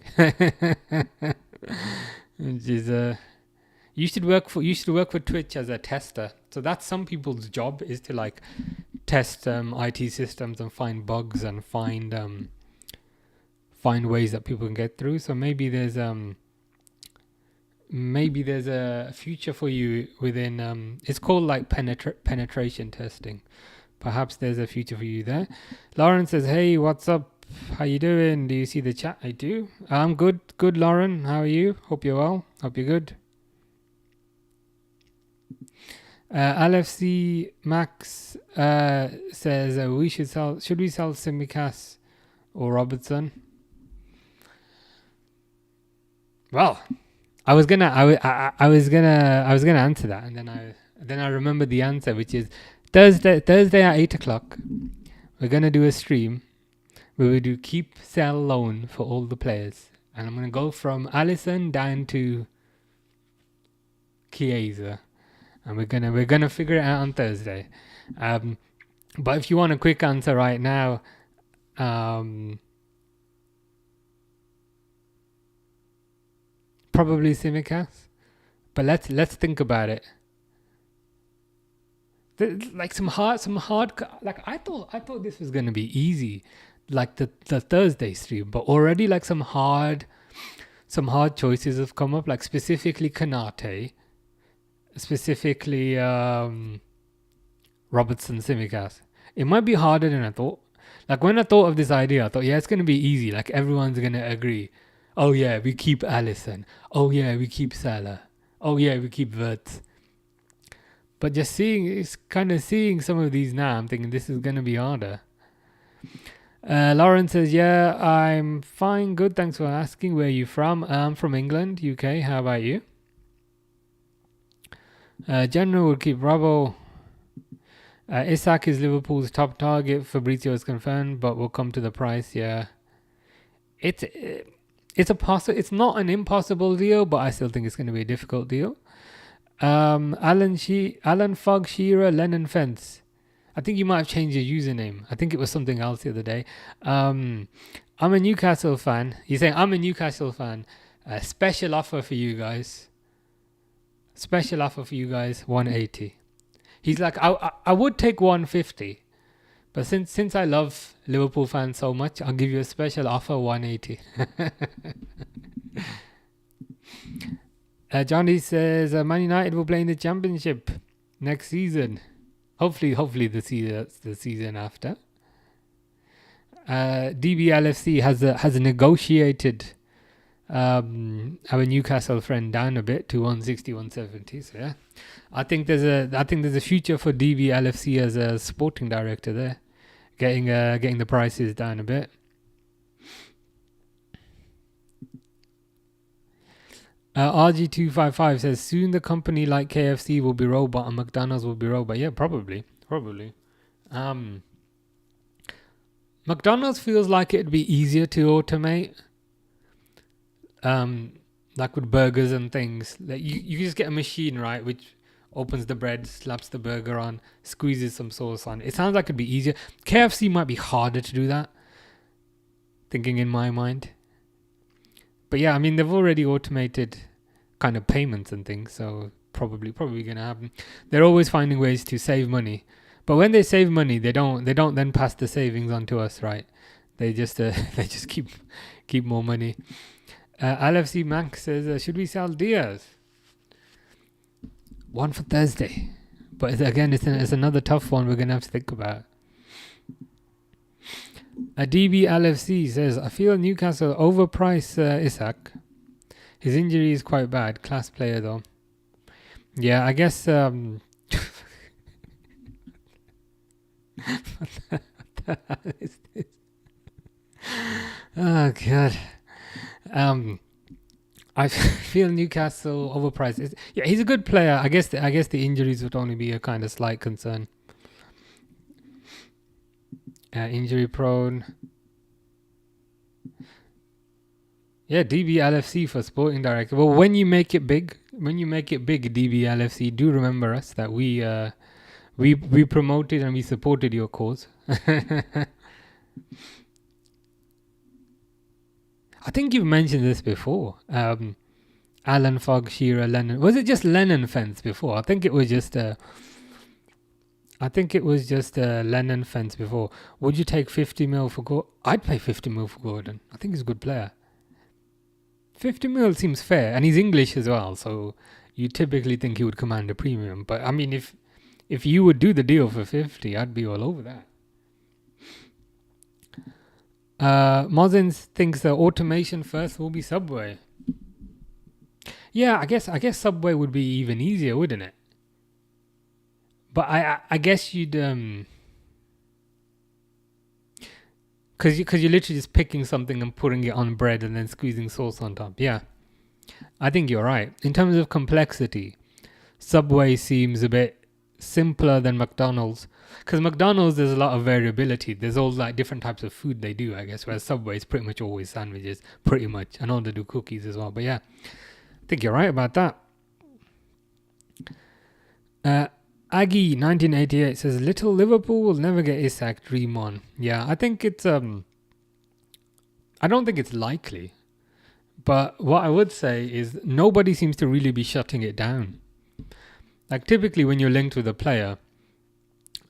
which is you should work for Twitch as a tester. So that's some people's job, is to test IT systems and find bugs and find ways that people can get through. So maybe there's a future for you within it's called penetration testing. Perhaps there's a future for you there. Lauren says, hey, what's up? How you doing? Do you see the chat? I do. I'm good, Lauren. How are you? Hope you're well. Hope you're good. LFC Max says should we sell Simicast or Robertson? Well, I was gonna answer that, and then I remembered the answer, which is Thursday at 8:00. We're gonna do a stream where we do keep, sell, loan for all the players, and I'm gonna go from Alisson down to Chiesa, and we're gonna figure it out on Thursday. But if you want a quick answer right now, probably Simicast, but let's think about it. Some hard. I thought this was gonna be easy, the Thursday stream, but already some hard choices have come up, specifically Kanate, specifically Robertson, Simicast. It might be harder than I thought. When I thought of this idea, I thought, yeah, it's gonna be easy. Everyone's gonna agree. Oh yeah, we keep Alisson. Oh yeah, we keep Salah. Oh yeah, we keep Wirtz. But just seeing some of these now, I'm thinking this is going to be harder. Lauren says, yeah, I'm fine, good, thanks for asking. Where are you from? I'm from England, UK. How about you? General will keep Robbo. Isak is Liverpool's top target. Fabrizio is confirmed, but we'll come to the price. Yeah, it's not an impossible deal, but I still think it's going to be a difficult deal. Alan Fogg Shearer Lennon Fence. I think you might have changed your username. I think it was something else the other day. I'm a Newcastle fan. He's saying, I'm a Newcastle fan. Special offer for you guys. 180. He's like, I would take 150, But since I love Liverpool fans so much, I'll give you a special offer, 180. Johnny says Man United will play in the Championship next season. Hopefully the season after. DBLFC has negotiated our Newcastle friend down a bit to 160, 170. So yeah, I think there's a future for DBLFC as a sporting director there, getting the prices down a bit. RG255 says soon the company like KFC will be robot and McDonald's will be robot. Yeah, probably. McDonald's feels like it'd be easier to automate. Like with burgers and things. Like you just get a machine, right, which opens the bread, slaps the burger on, squeezes some sauce on. It sounds like it'd be easier. KFC might be harder to do that, thinking in my mind. But yeah, I mean, they've already automated kind of payments and things, so probably going to happen. They're always finding ways to save money. But when they save money, they don't then pass the savings on to us, right? They just keep more money. LFC Max says, should we sell Diaz? One for Thursday. But again, it's another tough one we're going to have to think about. DB LFC says, I feel Newcastle overprice Isak. His injury is quite bad. Class player though. Yeah, I guess... what the hell is this? Oh, God. I feel Newcastle overpriced. Yeah, he's a good player. I guess the injuries would only be a kind of slight concern. Injury prone. Yeah, DB LFC for sporting director. Well, when you make it big, DB LFC, do remember us that we promoted and we supported your cause. I think you've mentioned this before. Alan Fogg, Shearer, Lennon. Was it just Lennon fence before? I think it was just Lennon fence before. Would you take 50 mil for Gordon? I'd pay 50 mil for Gordon. I think he's a good player. 50 mil seems fair, and he's English as well, so you typically think he would command a premium. But I mean, if you would do the deal for 50, I'd be all over that. Mozins thinks the automation first will be Subway. Yeah, I guess Subway would be even easier, wouldn't it? But I guess you'd because you're literally just picking something and putting it on bread and then squeezing sauce on top. Yeah, I think you're right. In terms of complexity, Subway seems a bit simpler than McDonald's. Because McDonald's, there's a lot of variability. There's all like different types of food they do, I guess. Whereas Subway is pretty much always sandwiches, pretty much. I know they do cookies as well. But yeah, I think you're right about that. Aggie 1988 says, little Liverpool will never get Isak, dream on. Yeah, I think it's I don't think it's likely. But what I would say is nobody seems to really be shutting it down. Like typically when you're linked with a player,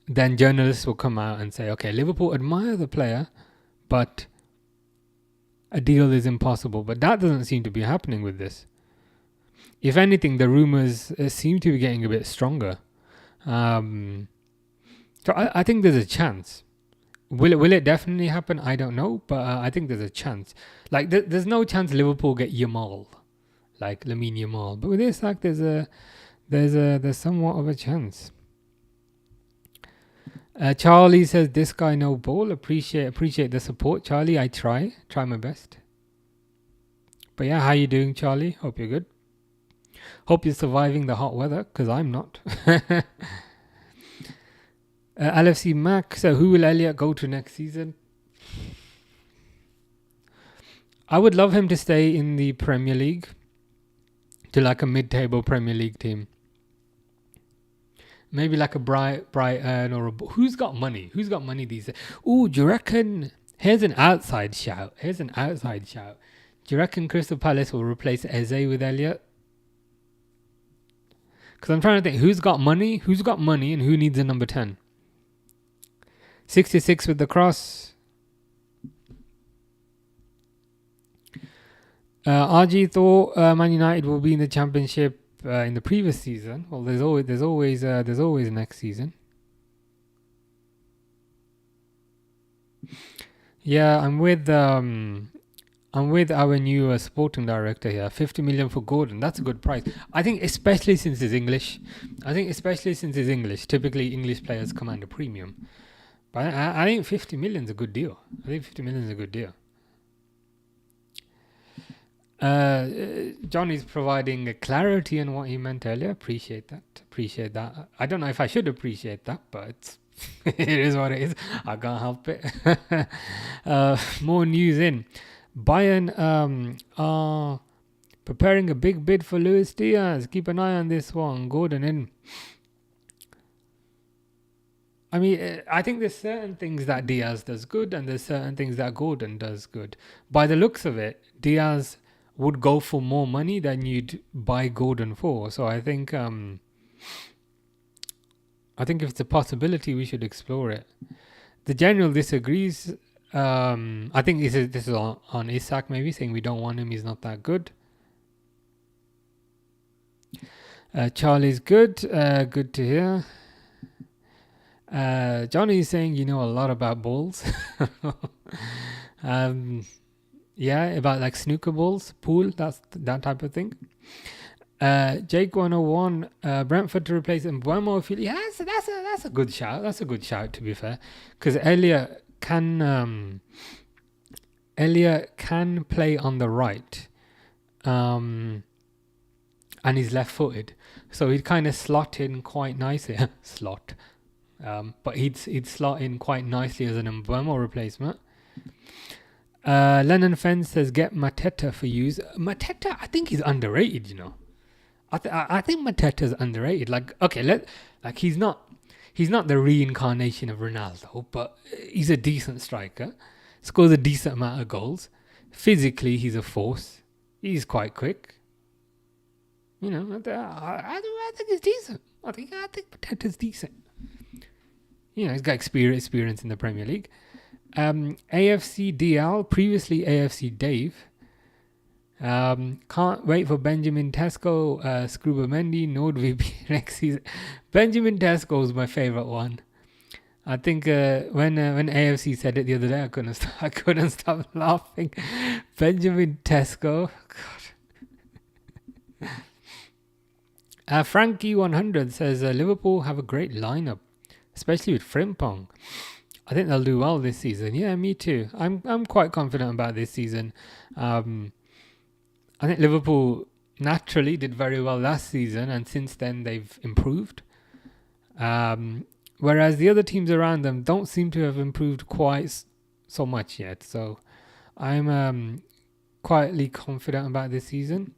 then journalists will come out and say, okay, Liverpool admire the player, but a deal is impossible. But that doesn't seem to be happening with this. If anything, the rumours seem to be getting a bit stronger. So I think there's a chance. Will it definitely happen? I don't know, but I think there's a chance. Like there's no chance Liverpool get Yamal, like Lamine Yamal. But with this, like there's somewhat of a chance. Charlie says, this guy no ball. Appreciate the support, Charlie. I try my best. But yeah, how you doing, Charlie? Hope you're good. Hope you're surviving the hot weather, because I'm not. LFC Mac, so who will Elliot go to next season? I would love him to stay in the Premier League, to like a mid-table Premier League team. Maybe like a Brighton or who's got money? Who's got money these days? Ooh, do you reckon? Here's an outside shout. Do you reckon Crystal Palace will replace Eze with Elliot? Because I'm trying to think who's got money, and who needs a number 10. 66 with the cross. RG thought Man United will be in the Championship in the previous season. Well, there's always next season. Yeah, I'm with our new sporting director here. 50 million for Gordon. That's a good price. I think, especially since he's English. Typically English players command a premium. But I think 50 million is a good deal. Johnny's providing a clarity on what he meant earlier. Appreciate that. I don't know if I should appreciate that, but it is what it is. I can't help it. More news in. Bayern are preparing a big bid for Luis Diaz. Keep an eye on this one. Gordon in. I mean, I think there's certain things that Diaz does good and there's certain things that Gordon does good. By the looks of it, Diaz would go for more money than you'd buy Gordon for. So I think if it's a possibility, we should explore it. The general disagrees. I think this is on Isak maybe, saying we don't want him, he's not that good. Charlie's good. Good to hear. Johnny's saying you know a lot about balls. Yeah, about like snooker balls, pool, that type of thing. Jake 101, Brentford to replace Mbeumo. Yeah, that's a good shout. That's a good shout, to be fair, because Elliot can play on the right, and he's left-footed, so he'd kind of slot in quite nicely. But he'd slot in quite nicely as an Mbeumo replacement. Lennon Fence says get Mateta for use. Mateta, I think he's underrated. You know, I think Mateta's underrated. He's not the reincarnation of Ronaldo, but he's a decent striker. Scores a decent amount of goals. Physically, he's a force. He's quite quick. You know, I think he's decent. I think Mateta's decent. You know, he's got experience in the Premier League. AFC DL, previously AFC Dave. Can't wait for Benjamin Tesco, Scruba Mendy, Node VP next season. Benjamin Tesco is my favourite one. I think when AFC said it the other day, I couldn't stop laughing. Benjamin Tesco, God. Frankie 100 says Liverpool have a great lineup, especially with Frimpong. I think they'll do well this season. Yeah, me too. I'm quite confident about this season. I think Liverpool naturally did very well last season, and since then they've improved. Whereas the other teams around them don't seem to have improved quite so much yet. So I'm quietly confident about this season.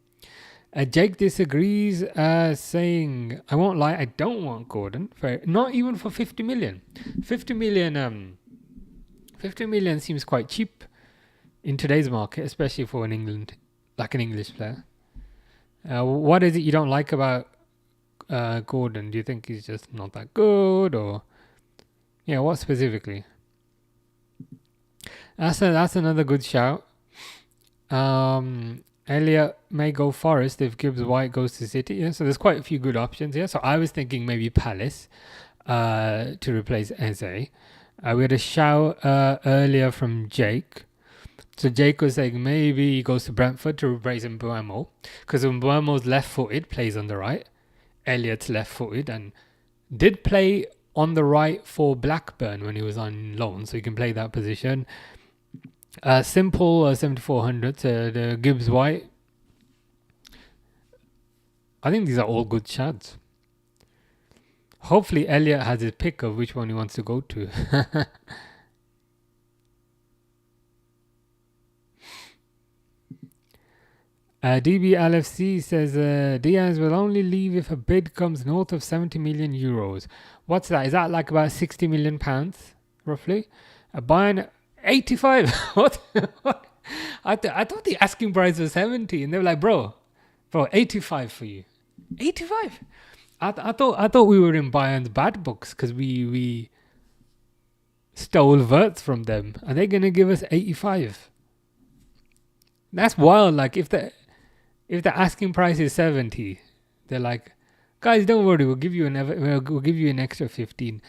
Jake disagrees, saying, I won't lie, I don't want Gordon. Not even for 50 million. 50 million seems quite cheap in today's market, especially for an English player. What is it you don't like about Gordon? Do you think he's just not that good, or what specifically? That's another good shout. Elliot may go Forest if Gibbs White goes to City. Yeah, so there's quite a few good options here. So I was thinking maybe Palace to replace Eze. We had a shout earlier from Jake. So Jake was saying maybe he goes to Brentford to replace Mbeumo, because Mbeumo's left-footed, plays on the right. Elliot's left-footed and did play on the right for Blackburn when he was on loan, so he can play that position. Simple 7400 to the Gibbs White. I think these are all good shots. Hopefully Elliot has his pick of which one he wants to go to. DB LFC says Diaz will only leave if a bid comes north of 70 million euros. What's that? Is that like about 60 million pounds roughly? Bayern 85. What? I thought the asking price was 70, and they were like, bro, 85 for you. 85. I thought we were in Bayern's bad books because we stole Wirtz from them. Are they going to give us 85? That's wild. Like if the asking price is 70, they're like, guys, don't worry, we'll give you an extra 15.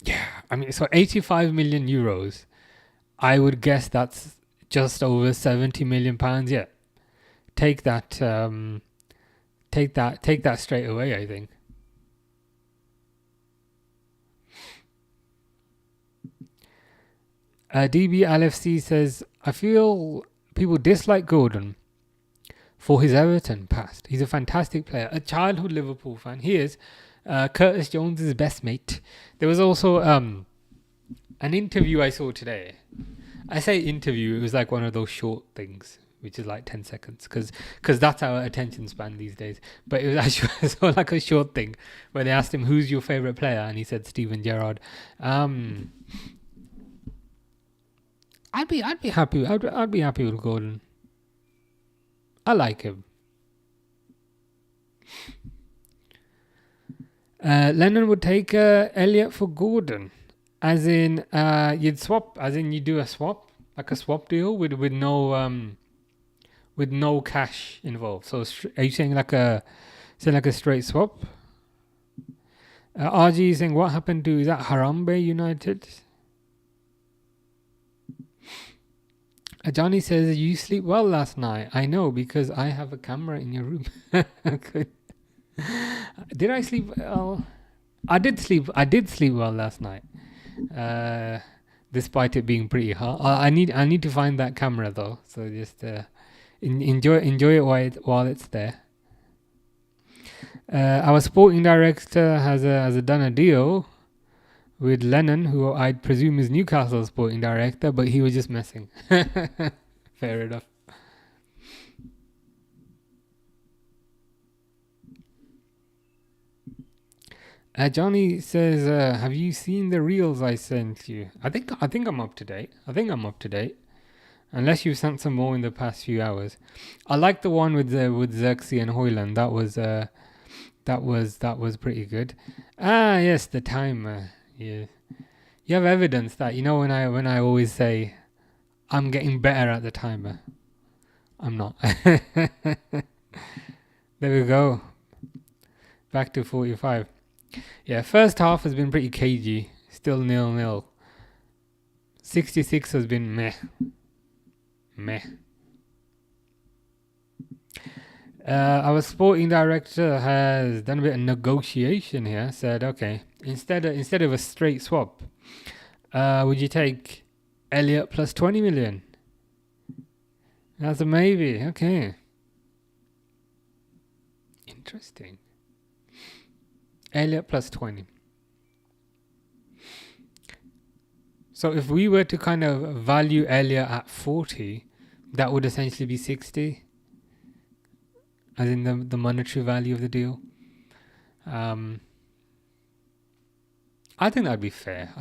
Yeah, I mean, so 85 million euros. I would guess that's just over 70 million pounds. Yeah, take that. Take that straight away, I think. DB LFC says, I feel people dislike Gordon for his Everton past. He's a fantastic player, a childhood Liverpool fan. He is Curtis Jones's best mate. There was also an interview I saw today. I say interview, it was like one of those short things, which is like 10 seconds, because that's our attention span these days. But it was actually sort of like a short thing where they asked him, who's your favourite player? And he said Steven Gerrard. I'd be happy. I'd be happy with Gordon. I like him. Lennon would take Elliot for Gordon, as in you'd swap, as in you do a swap, like a swap deal with no cash involved. So are you saying like a straight swap? RG is saying, what happened to, is that Harambe United? Johnny says, you sleep well last night. I know, because I have a camera in your room. Good. Did I sleep well? I did sleep well last night. Despite it being pretty hot. I need to find that camera though. So just enjoy it while it's there. Our sporting director has done a deal with Lennon, who I presume is Newcastle's sporting director, but he was just messing. Fair enough. Johnny says, have you seen the reels I sent you? I think I'm up to date. Unless you've sent some more in the past few hours. I like the one with Xerxes and Hoyland. That was pretty good. Ah, yes, the timer. Yeah, you have evidence that, you know, when I always say I'm getting better at the timer, I'm not. There we go. Back to 45. Yeah, first half has been pretty cagey. Still 0-0. 66 has been meh. Our sporting director has done a bit of negotiation here. Said, okay, instead of a straight swap, would you take Elliot plus 20 million? That's a maybe. Okay, interesting. Elliot plus 20. So if we were to kind of value Elliot at 40, that would essentially be 60. As in the monetary value of the deal. I think that'd be fair.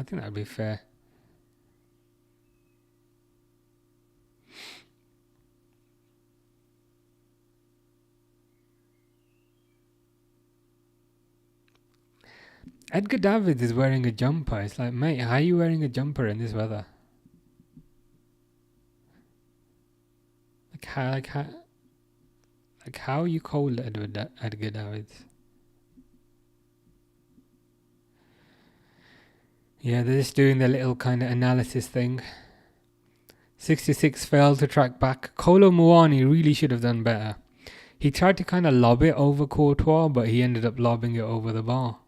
Edgar Davids is wearing a jumper. It's like, mate, how are you wearing a jumper in this weather? How are you cold, Edgar Davids? Yeah, they're just doing their little kind of analysis thing. 66 failed to track back. Kolo Muani really should have done better. He tried to kind of lob it over Courtois, but he ended up lobbing it over the bar.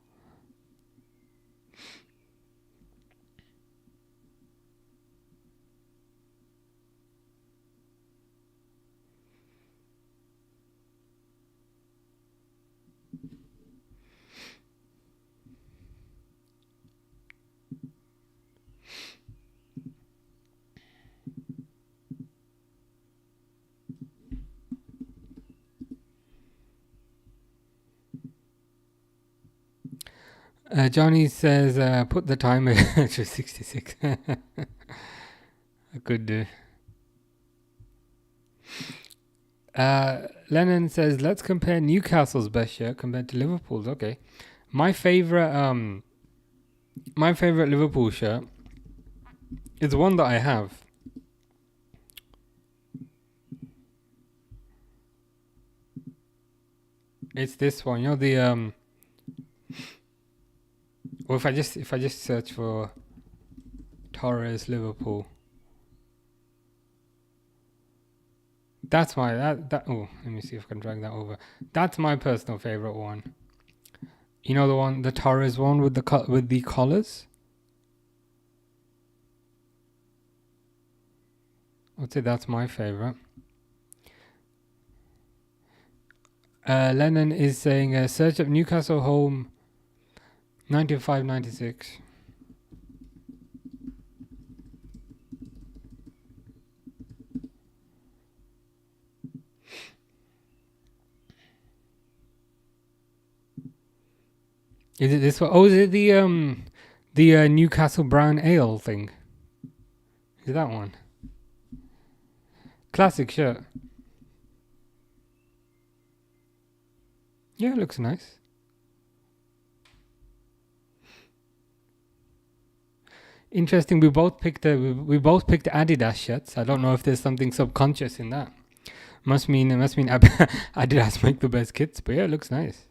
Johnny says, put the timer to 66. I could do. Lennon says, let's compare Newcastle's best shirt compared to Liverpool's. Okay. My favourite My favourite Liverpool shirt is one that I have. It's this one. You know the Or if I just search for Torres Liverpool. That's my that oh, let me see if I can drag that over. That's my personal favorite one. You know the Torres one with the collars? I'd say that's my favorite. Lennon is saying search up Newcastle home 95-96. Is it this one? Oh, is it the Newcastle brown ale thing? Is it that one? Classic shirt. Yeah, it looks nice. Interesting. We both picked Adidas shirts. I don't know if there's something subconscious in that. Must mean Adidas make the best kits. But yeah, it looks nice.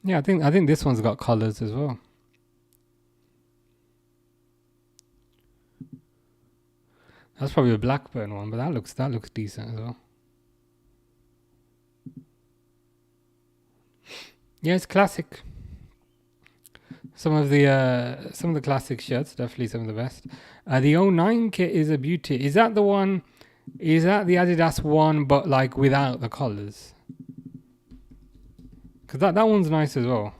Yeah, I think this one's got collars as well. That's probably a Blackburn one, but that looks decent as well. Yeah, it's classic. Some of the classic shirts, definitely some of the best. The 09 kit is a beauty. Is that the one? Is that the Adidas one, but like without the collars? Because that one's nice as well.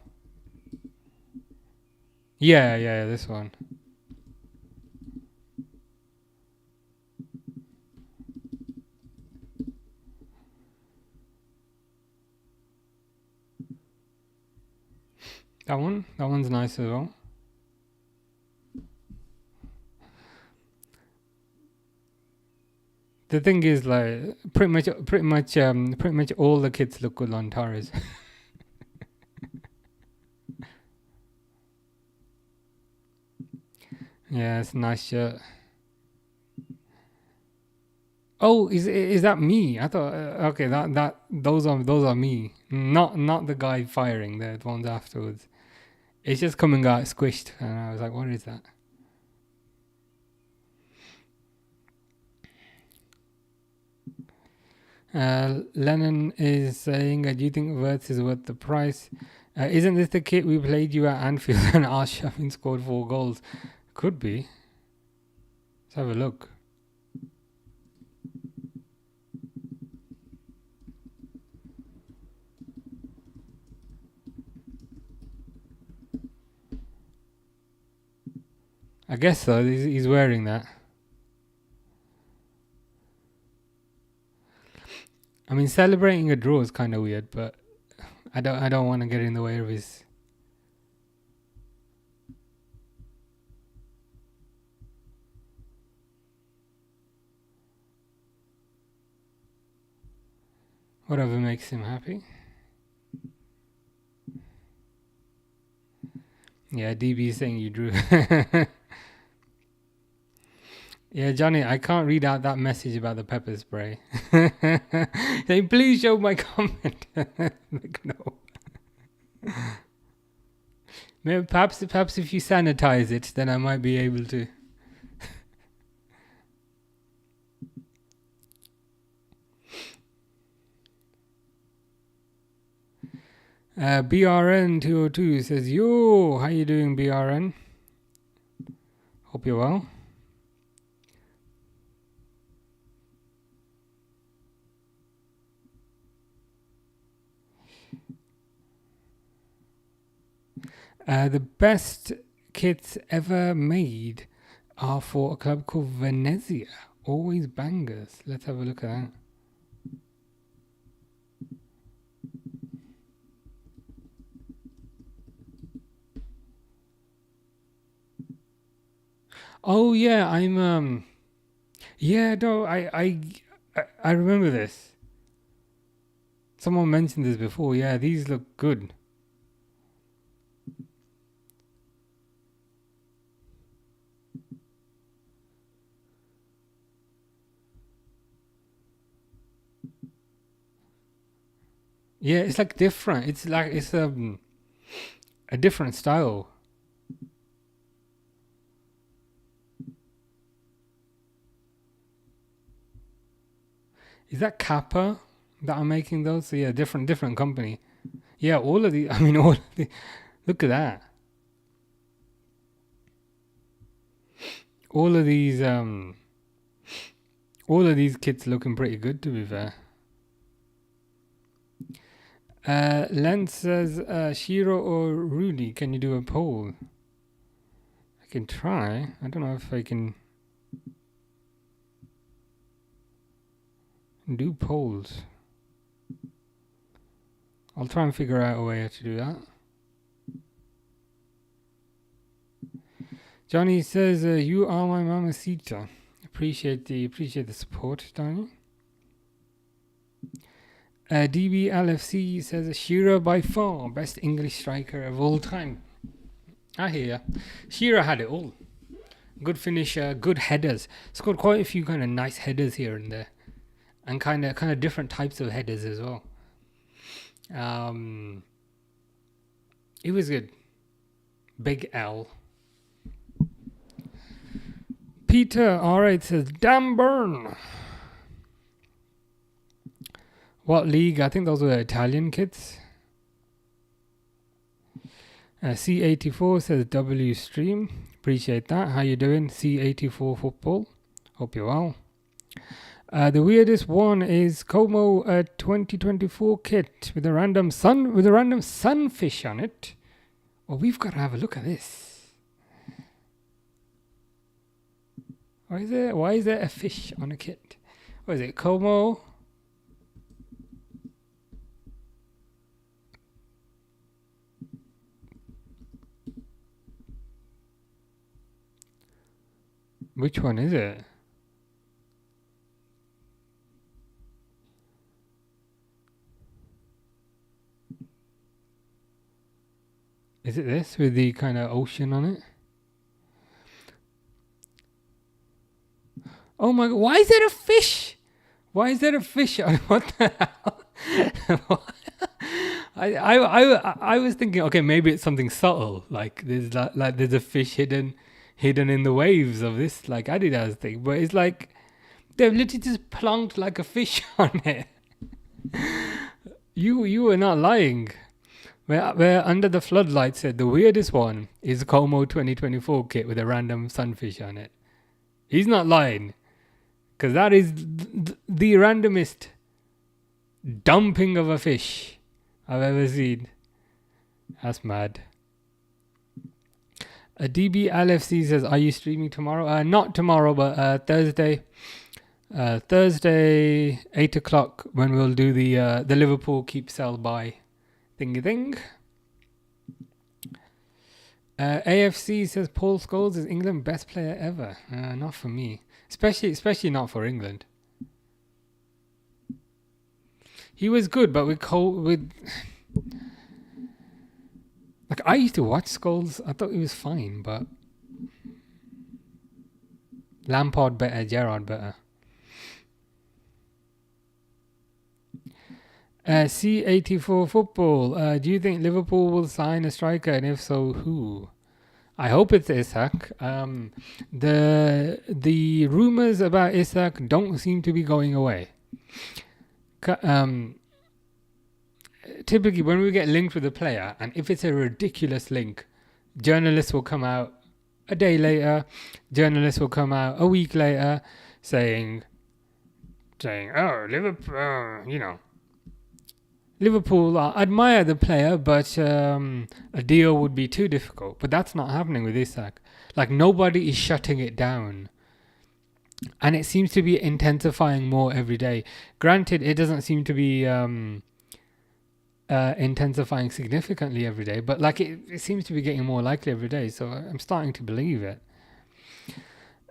Yeah, this one. That one's nice as well. The thing is, like, pretty much all the kits look good on Torres. Yeah, it's a nice shirt. Oh, is that me? I thought okay, those are me, not the guy firing, the ones afterwards. It's just coming out squished, and I was like, what is that? Lennon is saying, do you think Wirtz is worth the price? Isn't this the kit we played you at Anfield and Arshavin scored 4 goals? Could be. Let's have a look. I guess so. He's wearing that. I mean, celebrating a draw is kind of weird, but I don't want to get in the way of his. Whatever makes him happy. Yeah, DB is saying you drew. Yeah, Johnny, I can't read out that message about the pepper spray. Saying, please show my comment. Like, no. Maybe perhaps if you sanitize it, then I might be able to. BRN202 says, yo, how you doing, BRN? Hope you're well. The best kits ever made are for a club called Venezia. Always bangers. Let's have a look at that. Oh yeah, I'm yeah, no, I remember this. Someone mentioned this before. Yeah, these look good. Yeah, it's like different. It's like it's a different style. Is that Kappa that are making those? So yeah, different company. Yeah, all of the. I mean, all of the. Look at that. All of these all of these kits looking pretty good, to be fair. Len says, Shiro or Rudy, can you do a poll? I can try. I don't know if I can do polls. I'll try and figure out a way to do that. Johnny says, you are my mamacita. Appreciate the support, Johnny. DB LFC says, Shearer by far best English striker of all time. I hear ya. Shearer had it all. Good finisher, good headers. Scored quite a few kind of nice headers here and there, and kind of different types of headers as well. It was good. Big L. Peter, alright, says, damn burn. What league? I think those were Italian kids. C84 says, W stream. Appreciate that. How you doing? C84 football. Hope you're well. The weirdest one is Como 2024 kit with a random sunfish on it. Well, we've got to have a look at this. Why is there a fish on a kit? What is it? Como? Which one is it? Is it this with the kind of ocean on it? Oh my god, why is there a fish? Why is there a fish on what the hell? I was thinking, okay, maybe it's something subtle, like there's a fish hidden in the waves of this like Adidas thing, but it's like they've literally just plonked like a fish on it. You were not lying. Where under the floodlights said the weirdest one is Como 2024 kit with a random sunfish on it. He's not lying, because that is the randomest dumping of a fish I've ever seen. That's mad. A DB LFC says, are you streaming tomorrow? Not tomorrow, but Thursday. Thursday, 8 o'clock, when we'll do the Liverpool keep, sell, buy thingy thing. AFC says Paul Scholes is England's best player ever. Not for me. Especially not for England. He was good, but with like, I used to watch Scholes. I thought he was fine, but Lampard better, Gerrard better. C84 football. Do you think Liverpool will sign a striker, and if so, who? I hope it's Isak. The rumors about Isak don't seem to be going away. Typically, when we get linked with a player, and if it's a ridiculous link, journalists will come out a day later. Journalists will come out a week later, saying, "Oh, Liverpool, Liverpool admire the player, but a deal would be too difficult." But that's not happening with Isak. Like, nobody is shutting it down. And it seems to be intensifying more every day. Granted, it doesn't seem to be intensifying significantly every day, but like it seems to be getting more likely every day. So I'm starting to believe it.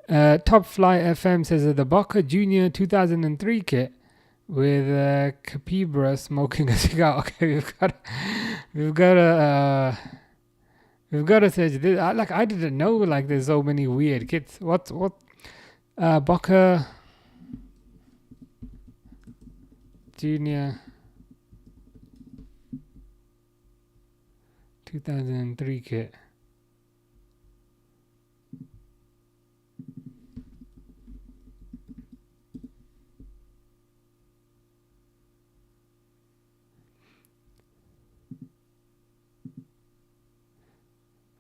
Top Flight FM says that the Boca Junior 2003 kit with Capibra smoking a cigar. Okay, we've got to search this. I didn't know like there's so many weird kits. What Boca Junior 2003 kit.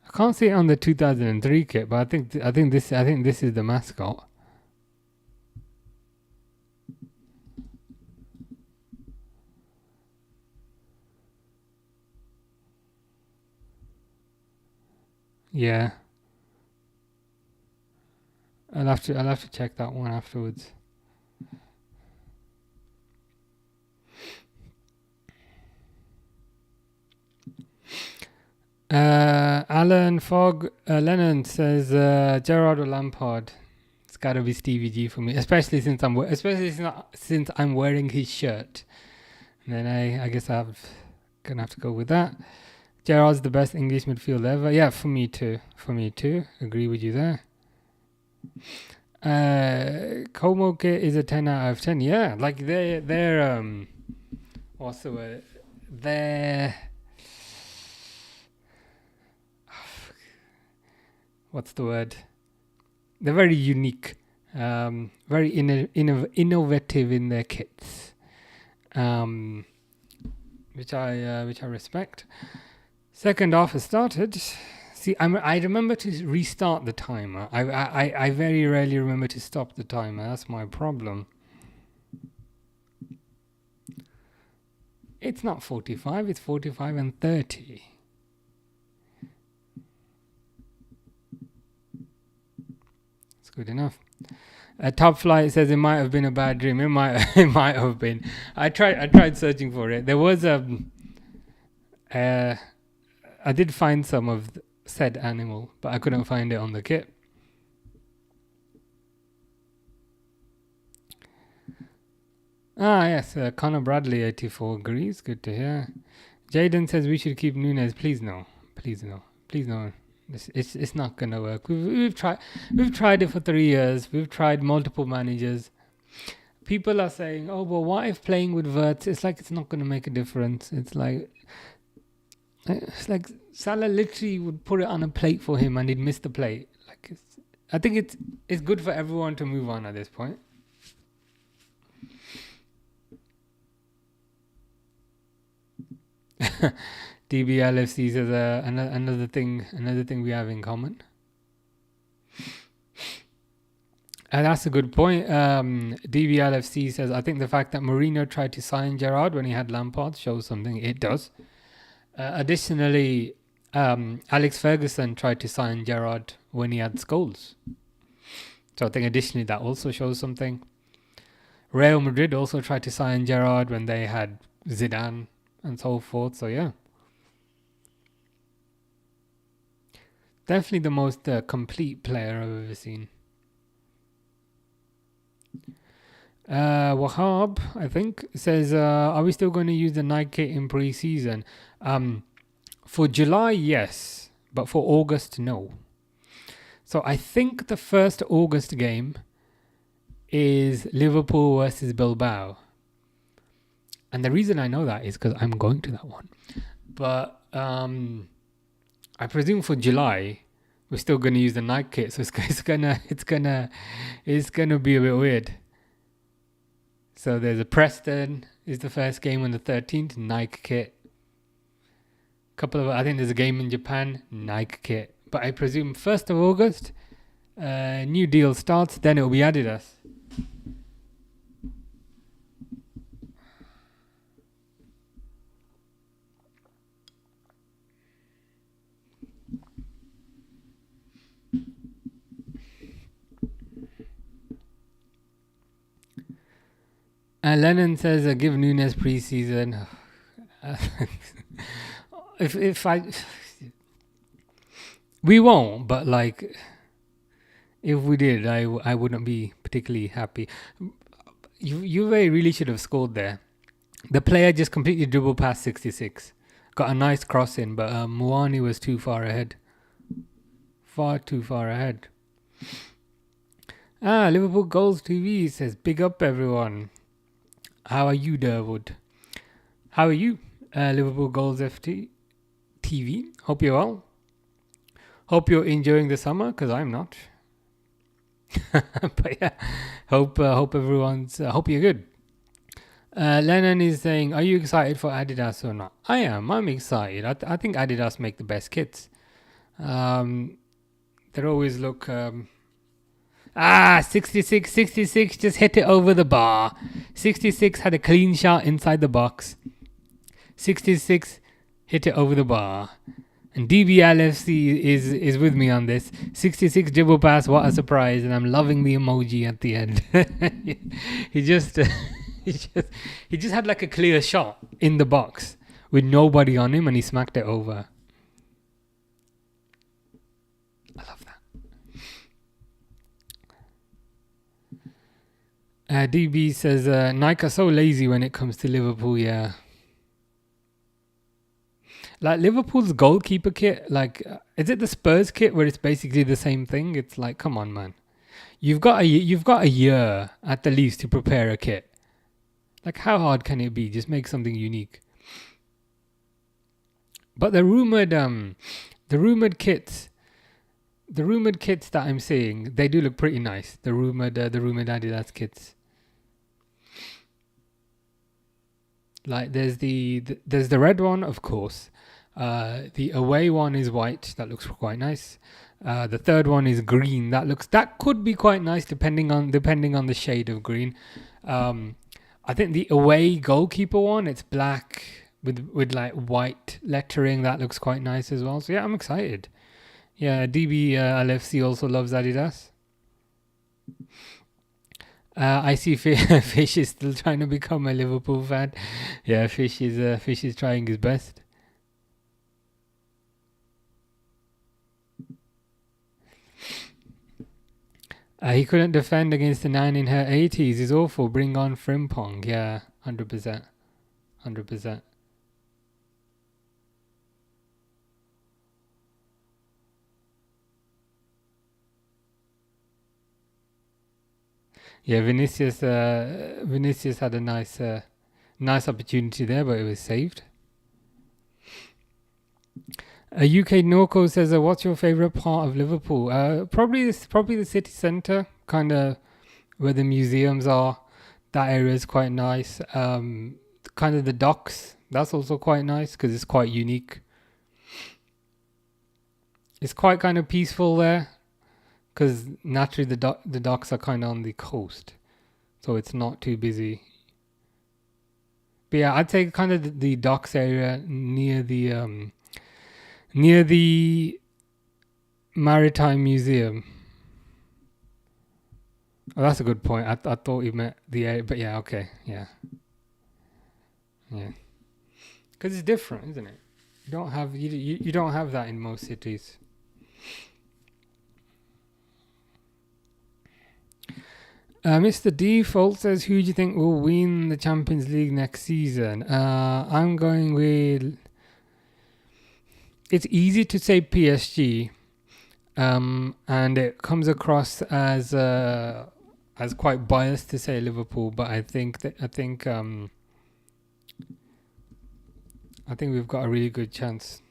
I can't see it on the 2003 kit, but I think this is the mascot. Yeah. I'll have to check that one afterwards. Alan Fogg Lennon says Gerrard or Lampard. It's got to be Stevie G for me, especially since I'm wearing his shirt. And then I guess I'm gonna have to go with that. Gerrard's the best English midfielder ever. Yeah, for me too. Agree with you there. Komoke is a 10 out of 10. Yeah, like they're what's the word? What's the word? They're very unique, very innovative in their kits, which I respect. Second half has started. See, I remember to restart the timer. I very rarely remember to stop the timer. That's my problem. It's not 45. It's 45 and 30. It's good enough. Top Flight says it might have been a bad dream. It might have been. I tried searching for it. There was I did find some of said animal, but I couldn't find it on the kit. Yes, Connor Bradley 84 agrees. Good to hear. Jaden says we should keep Nunes. Please no. It's not gonna work. We've tried it for 3 years. We've tried multiple managers. People are saying, "Oh, but what if playing with Wirtz?" It's like it's not gonna make a difference. It's like Salah literally would put it on a plate for him and he'd miss the plate. I think it's good for everyone to move on at this point. DBLFC says another thing we have in common. And that's a good point. DBLFC says, I think the fact that Mourinho tried to sign Gerrard when he had Lampard shows something. It does. Additionally, Alex Ferguson tried to sign Gerrard when he had Scholes. So I think additionally that also shows something. Real Madrid also tried to sign Gerrard when they had Zidane and so forth. So yeah. Definitely the most complete player I've ever seen. Wahab, I think, says, are we still going to use the Nike kit in pre-season? For July, yes. But for August, no. So I think the first August game is Liverpool versus Bilbao. And the reason I know that is because I'm going to that one. But I presume for July we're still going to use the Nike kit, so it's gonna be a bit weird. So there's a Preston is the first game on the 13th, Nike kit. I think there's a game in Japan, Nike kit. But I presume 1st of August, new deal starts, then it'll be Adidas. Lennon says, give Nunes pre-season. We won't, but like, If we did, I wouldn't be particularly happy. Juve really should have scored there. The player just completely dribbled past 66. Got a nice cross in, but Muani was too far ahead. Far too far ahead. Liverpool Goals TV says, big up everyone. How are you, Durwood? How are you, Liverpool Goals FT TV? Hope you're well. Hope you're enjoying the summer, because I'm not. But yeah, hope hope you're good. Lennon is saying, are you excited for Adidas or not? I am. I'm excited. I think Adidas make the best kits. They always look... 66 just hit it over the bar. 66 had a clean shot inside the box. 66 hit it over the bar. And DBLFC is with me on this. 66 dribble pass, what a surprise. And I'm loving the emoji at the end. he just had like a clear shot in the box with nobody on him, and he smacked it over. I love that. DB says, Nike are so lazy when it comes to Liverpool, yeah. Like Liverpool's goalkeeper kit, like, is it the Spurs kit where it's basically the same thing? It's like, come on, man. You've got a year at the least to prepare a kit. Like, how hard can it be? Just make something unique. But the rumored kits that I'm seeing, they do look pretty nice. The rumored Adidas kits. Like there's the red one, of course. The away one is white. That looks quite nice. The third one is green. That could be quite nice depending on the shade of green. I think the away goalkeeper one, it's black with like white lettering. That looks quite nice as well. So yeah, I'm excited. Yeah, DB LFC also loves Adidas. I see Fish is still trying to become a Liverpool fan. Yeah, Fish is trying his best. He couldn't defend against the 9 in her 80s. He's awful. Bring on Frimpong. Yeah, 100%. 100%. Yeah, Vinicius had a nice opportunity there, but it was saved. UK Norco says, what's your favourite part of Liverpool? Probably the city centre, kind of where the museums are. That area is quite nice. Kind of the docks, that's also quite nice because it's quite unique. It's quite kind of peaceful there because naturally the docks are kind of on the coast, so it's not too busy. But yeah, I'd say kind of the docks area near the Maritime Museum. Oh, that's a good point. I thought you meant the area, but yeah, okay, yeah. Because it's different, isn't it? You don't have that in most cities. Mr. Default says, who do you think will win the Champions League next season? I'm going with... It's easy to say PSG, and it comes across as quite biased to say Liverpool, but I think we've got a really good chance.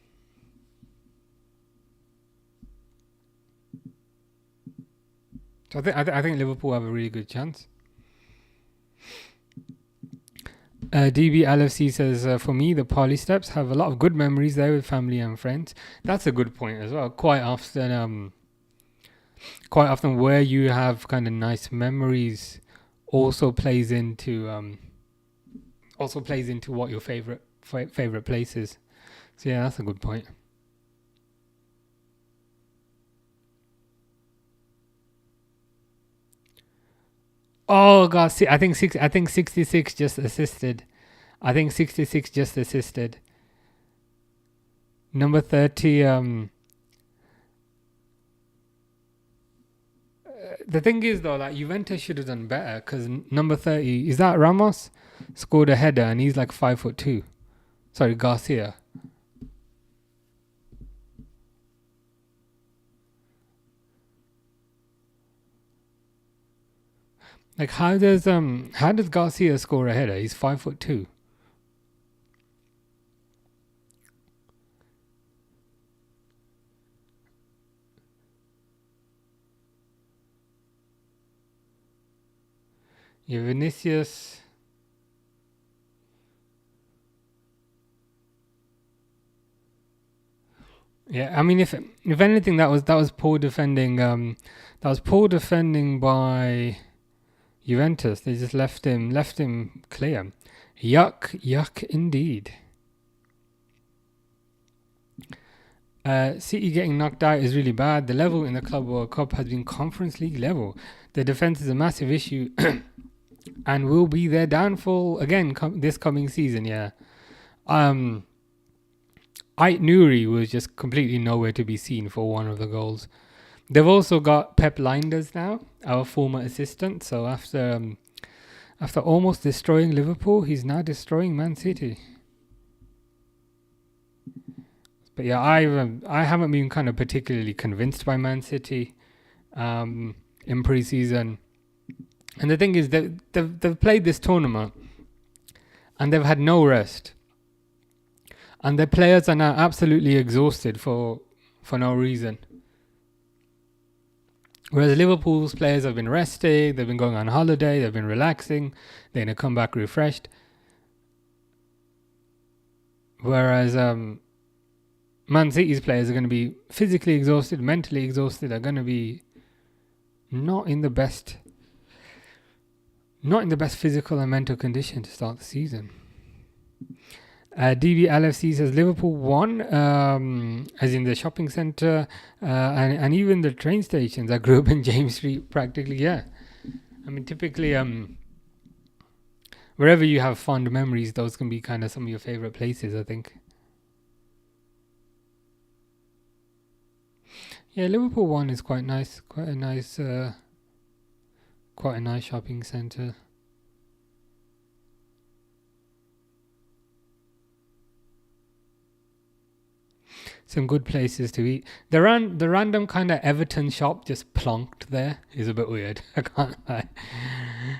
So I think Liverpool have a really good chance. DB LFC says, for me, the Parley Steps have a lot of good memories there with family and friends. That's a good point as well. Quite often where you have kind of nice memories also plays into what your favorite place is. So yeah, that's a good point. Oh god, see, I think 66 just assisted. Number 30 The thing is though, that Juventus should have done better because number 30, is that Ramos, scored a header and he's like 5'2". Sorry, Garcia. Like how does Garcia score a header? He's 5'2". Yeah, Vinicius. Yeah, I mean, if anything, that was poor defending. That was poor defending by Juventus. They just left him clear. Yuck indeed. City getting knocked out is really bad. The level in the Club World Cup has been Conference League level. The defense is a massive issue, and will be their downfall again this coming season. Yeah. Ait Nouri was just completely nowhere to be seen for one of the goals. They've also got Pep Lijnders now, our former assistant. So after almost destroying Liverpool, he's now destroying Man City. But yeah, I haven't been kind of particularly convinced by Man City in pre-season. And the thing is that they've played this tournament and they've had no rest. And their players are now absolutely exhausted for no reason. Whereas Liverpool's players have been resting, they've been going on holiday, they've been relaxing, they're going to come back refreshed. Whereas Man City's players are going to be physically exhausted, mentally exhausted, are going to be not in the best physical and mental condition to start the season. DB LFC says Liverpool won, as in the shopping centre and even the train stations. I grew up in James Street practically, yeah. I mean, typically, wherever you have fond memories, those can be kind of some of your favourite places, I think. Yeah, Liverpool 1 is quite nice. Quite a nice shopping centre. Some good places to eat. The random kind of Everton shop just plonked there is a bit weird. I can't lie.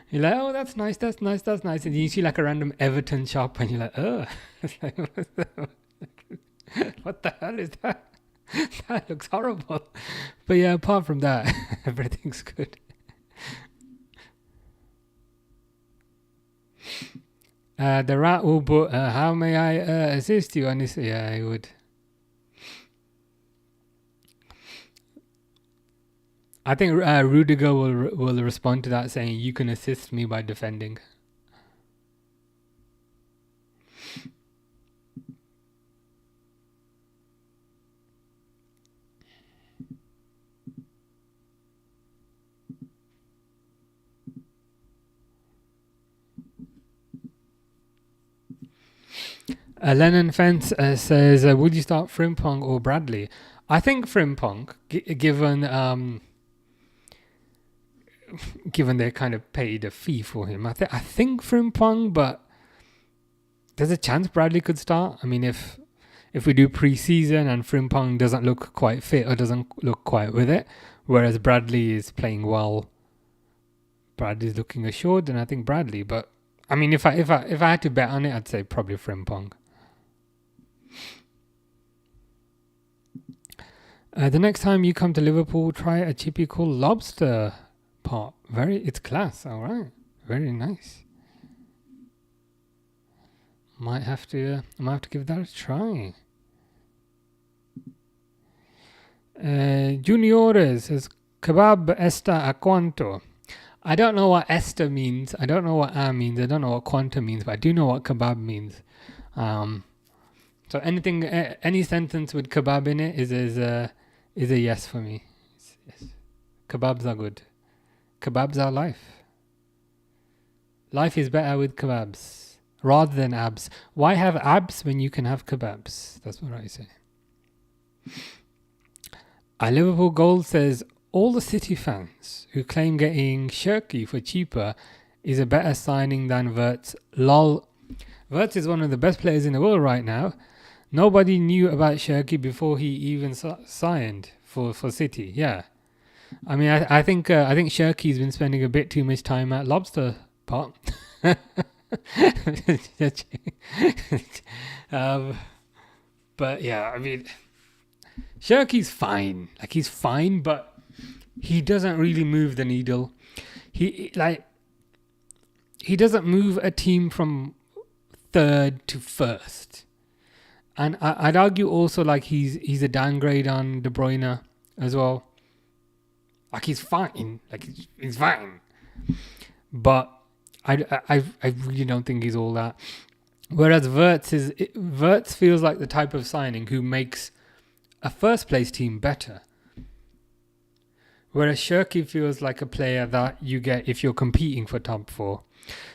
You're like, oh, that's nice. And you see like a random Everton shop and you're like, oh. What the hell is that? That looks horrible. But yeah, apart from that, everything's good. The rat will, but how may I assist you on this? Yeah, I would. I think Rudiger will respond to that saying, you can assist me by defending. Lennon Fence says, would you start Frimpong or Bradley? I think Frimpong, given they kind of paid a fee for him. I think Frimpong, but there's a chance Bradley could start. I mean, if we do pre-season and Frimpong doesn't look quite fit or doesn't look quite with it, whereas Bradley is playing well, Bradley's looking assured, then I think Bradley. But I mean, if I had to bet on it, I'd say probably Frimpong. The next time you come to Liverpool, try a chippy called Lobster Pot. It's class. All right, very nice. Might have to give that a try. Juniores says kebab esta a cuanto. I don't know what esta means. I don't know what a means. I don't know what quanto means, but I do know what kebab means. So any sentence with kebab in it is a yes for me. Yes. Kebabs are good. Kebabs are life. Life is better with kebabs rather than abs. Why have abs when you can have kebabs? That's what I say. A Liverpool Gold says, all the City fans who claim getting Shirky for cheaper is a better signing than Wirtz. Lol. Wirtz is one of the best players in the world right now. Nobody knew about Shirky before he even signed for City. Yeah. I mean, I think Shirky's been spending a bit too much time at Lobster Pot. But yeah, I mean, Shirky's fine. Like, he's fine, but he doesn't really move the needle. He doesn't move a team from third to first. And I'd argue also, like, he's a downgrade on De Bruyne as well. Like, he's fine. Like, he's fine. But I really don't think he's all that. Whereas Wirtz feels like the type of signing who makes a first place team better. Whereas Shirky feels like a player that you get if you're competing for top four.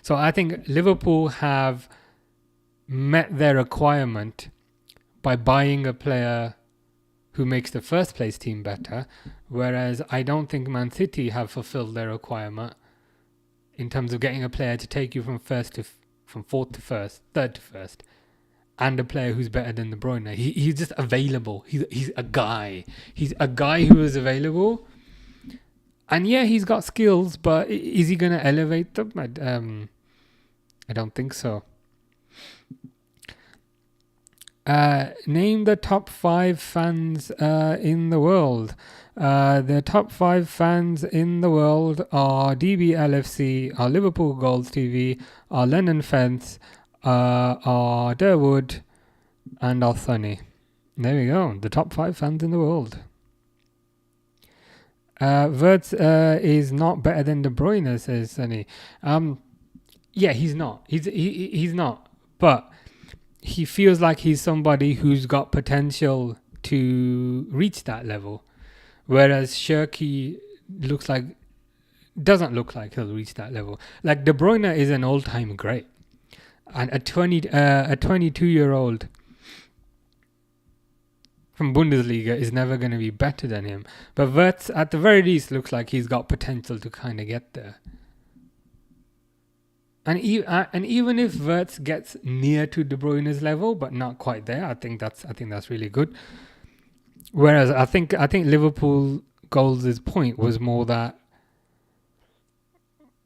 So I think Liverpool have met their requirement by buying a player who makes the first place team better. Whereas I don't think Man City have fulfilled their requirement in terms of getting a player to take you from fourth to first, third to first, and a player who's better than De Bruyne. He's just available. He's a guy. He's a guy who is available. And yeah, he's got skills, but is he going to elevate them? I don't think so. Name the top 5 fans in the world. The top 5 fans in the world are DBLFC, are Liverpool Goals TV, are Lennon Fence, are Durwood, and are Sunny. There we go. The top 5 fans in the world. Wirtz is not better than De Bruyne, says Sunny. Yeah, he's not. He's not. But he feels like he's somebody who's got potential to reach that level. Whereas Shirky doesn't look like he'll reach that level. Like, De Bruyne is an all-time great. And a 22-year-old from Bundesliga is never going to be better than him. But Wirtz, at the very least, looks like he's got potential to kind of get there. And even if Wirtz gets near to De Bruyne's level, but not quite there, I think that's really good. Whereas I think Liverpool Goals' point was more that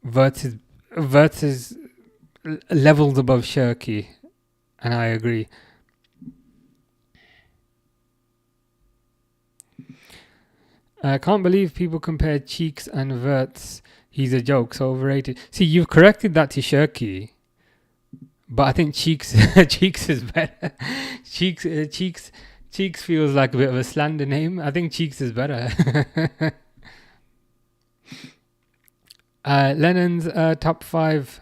Wirtz is levels above Shirky, and I agree. I can't believe people compare Cheeks and Wirtz. He's a joke, so overrated. See, you've corrected that to Shirky, but I think Cheeks is better. Cheeks feels like a bit of a slander name. I think Cheeks is better. Lennon's top 5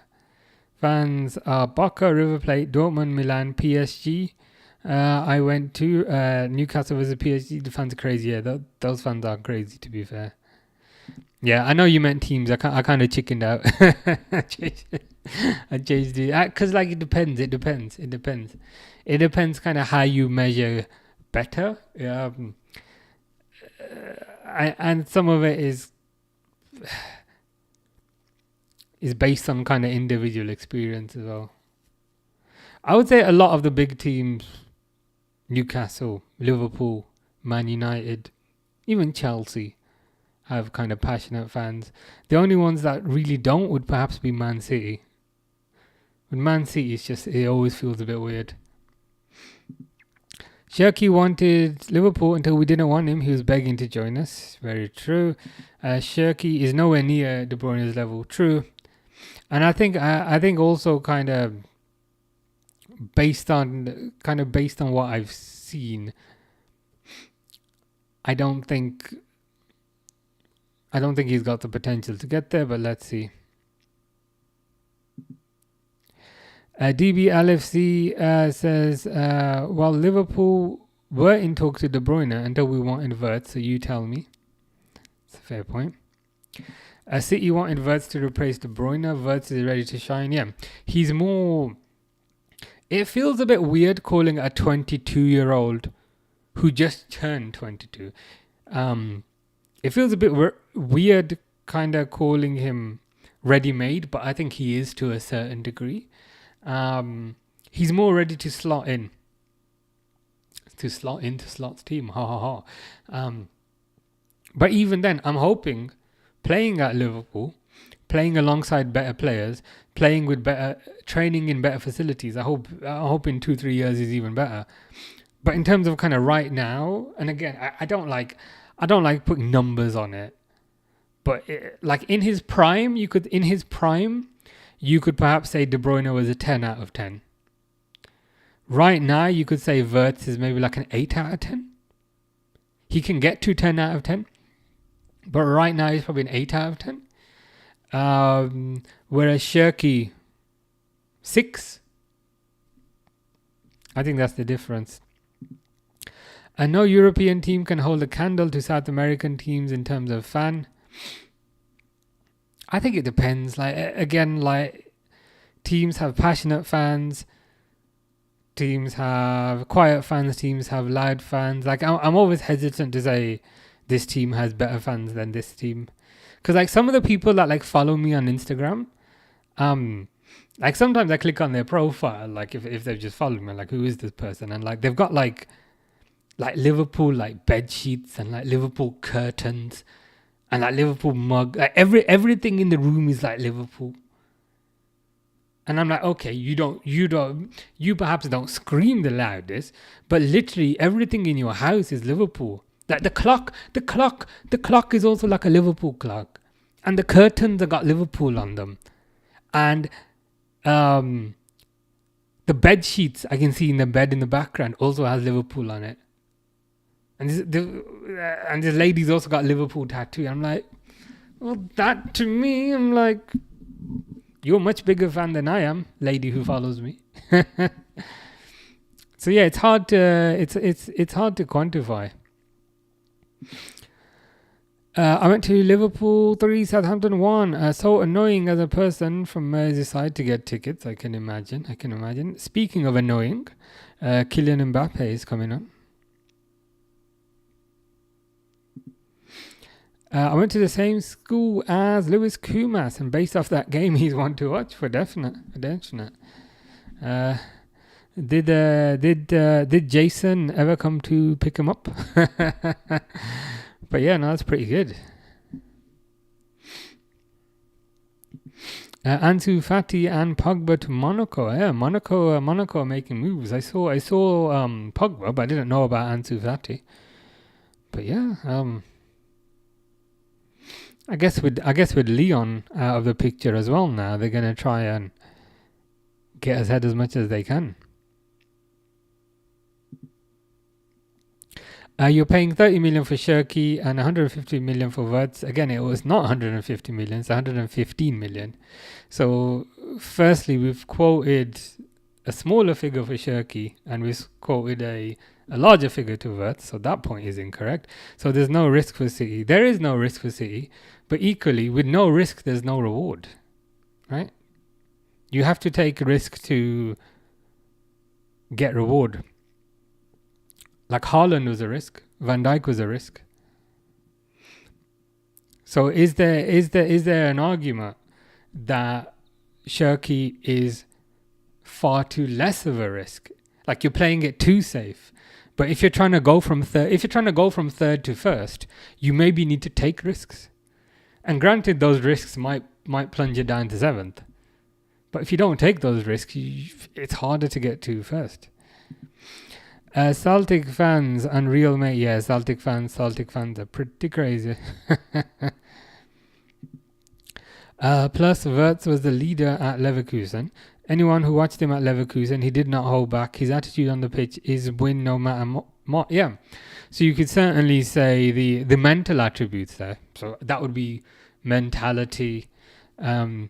fans are Barca, River Plate, Dortmund, Milan, PSG. I went to Newcastle versus PSG. The fans are crazy. Yeah, those fans are crazy, to be fair. Yeah, I know you meant teams. I kind of chickened out. I changed it. Because, like, it depends. It depends kind of how you measure better. And some of it is based on kind of individual experience as well. I would say a lot of the big teams, Newcastle, Liverpool, Man United, even Chelsea, have kind of passionate fans. The only ones that really don't would perhaps be Man City. But Man City, it always feels a bit weird. Shirky wanted Liverpool until we didn't want him. He was begging to join us. Very true. Shirky is nowhere near De Bruyne's level. True. And I think also kind of based on what I've seen, I don't think he's got the potential to get there, but let's see. DBLFC says, well, Liverpool were in talks with De Bruyne until we wanted Wirtz, so you tell me. It's a fair point. City wanted Wirtz to replace De Bruyne. Wirtz is ready to shine. Yeah, he's more... It feels a bit weird calling a 22-year-old who just turned 22. it feels a bit weird kind of calling him ready-made, but I think he is to a certain degree. He's more ready to slot into Slot's team. Ha ha ha. But even then, I'm hoping playing at Liverpool, playing alongside better players, playing with better training in better facilities. I hope in 2-3 years he's even better. But in terms of kind of right now, and again, I don't like putting numbers on it. But like in his prime, you could perhaps say De Bruyne was a 10 out of 10. Right now, you could say Wirtz is maybe like an 8 out of 10. He can get to 10 out of 10. But right now, he's probably an 8 out of 10. Whereas Shirky, 6. I think that's the difference. And no European team can hold a candle to South American teams in terms of fan. I think it depends. Like, again, like, teams have passionate fans. Teams have quiet fans. Teams have loud fans. Like, I'm always hesitant to say this team has better fans than this team. Because, like, some of the people that, like, follow me on Instagram, like, sometimes I click on their profile, like, if they've just followed me, like, who is this person? And, like, they've got, like Liverpool, like, bed sheets and, like, Liverpool curtains and, like, Liverpool mug. Like, everything in the room is, like, Liverpool. And I'm like, okay, you perhaps don't scream the loudest, but literally everything in your house is Liverpool. Like the clock is also like a Liverpool clock, and the curtains have got Liverpool on them, and the bed sheets I can see in the bed in the background also has Liverpool on it, and this lady's also got Liverpool tattoo. I'm like, well, that to me, I'm like, you're a much bigger fan than I am, lady who follows me. So yeah, it's hard to quantify. I went to Liverpool 3, Southampton 1. So annoying as a person from Merseyside to get tickets. I can imagine. Speaking of annoying, Kylian Mbappe is coming on. I went to the same school as Lewis Kumas, and based off that game, he's one to watch for definite. Did Jason ever come to pick him up? But yeah, no, that's pretty good. Ansu Fati and Pogba to Monaco. Yeah, Monaco are making moves. I saw Pogba, but I didn't know about Ansu Fati. But yeah, I guess with Leon out of the picture as well now, they're gonna try and get ahead as much as they can. You're paying 30 million for Shirky and 150 million for Wirtz. Again, it was not 150 million, it's 115 million. So, firstly, we've quoted a smaller figure for Shirky and we've quoted a larger figure to Wirtz. So, that point is incorrect. So, there's no risk for City. There is no risk for City, but equally, with no risk, there's no reward. Right? You have to take risk to get reward. Like Haaland was a risk, Van Dijk was a risk. So is there an argument that Shirky is far too less of a risk? Like you're playing it too safe. But if you're trying to go from third to first, you maybe need to take risks. And granted, those risks might plunge you down to 7th. But if you don't take those risks, it's harder to get to first. Celtic fans, unreal mate. Yeah, Celtic fans are pretty crazy. Plus, Wirtz was the leader at Leverkusen. Anyone who watched him at Leverkusen, he did not hold back. His attitude on the pitch is win no matter what. Yeah. So you could certainly say the mental attributes there. So that would be mentality. The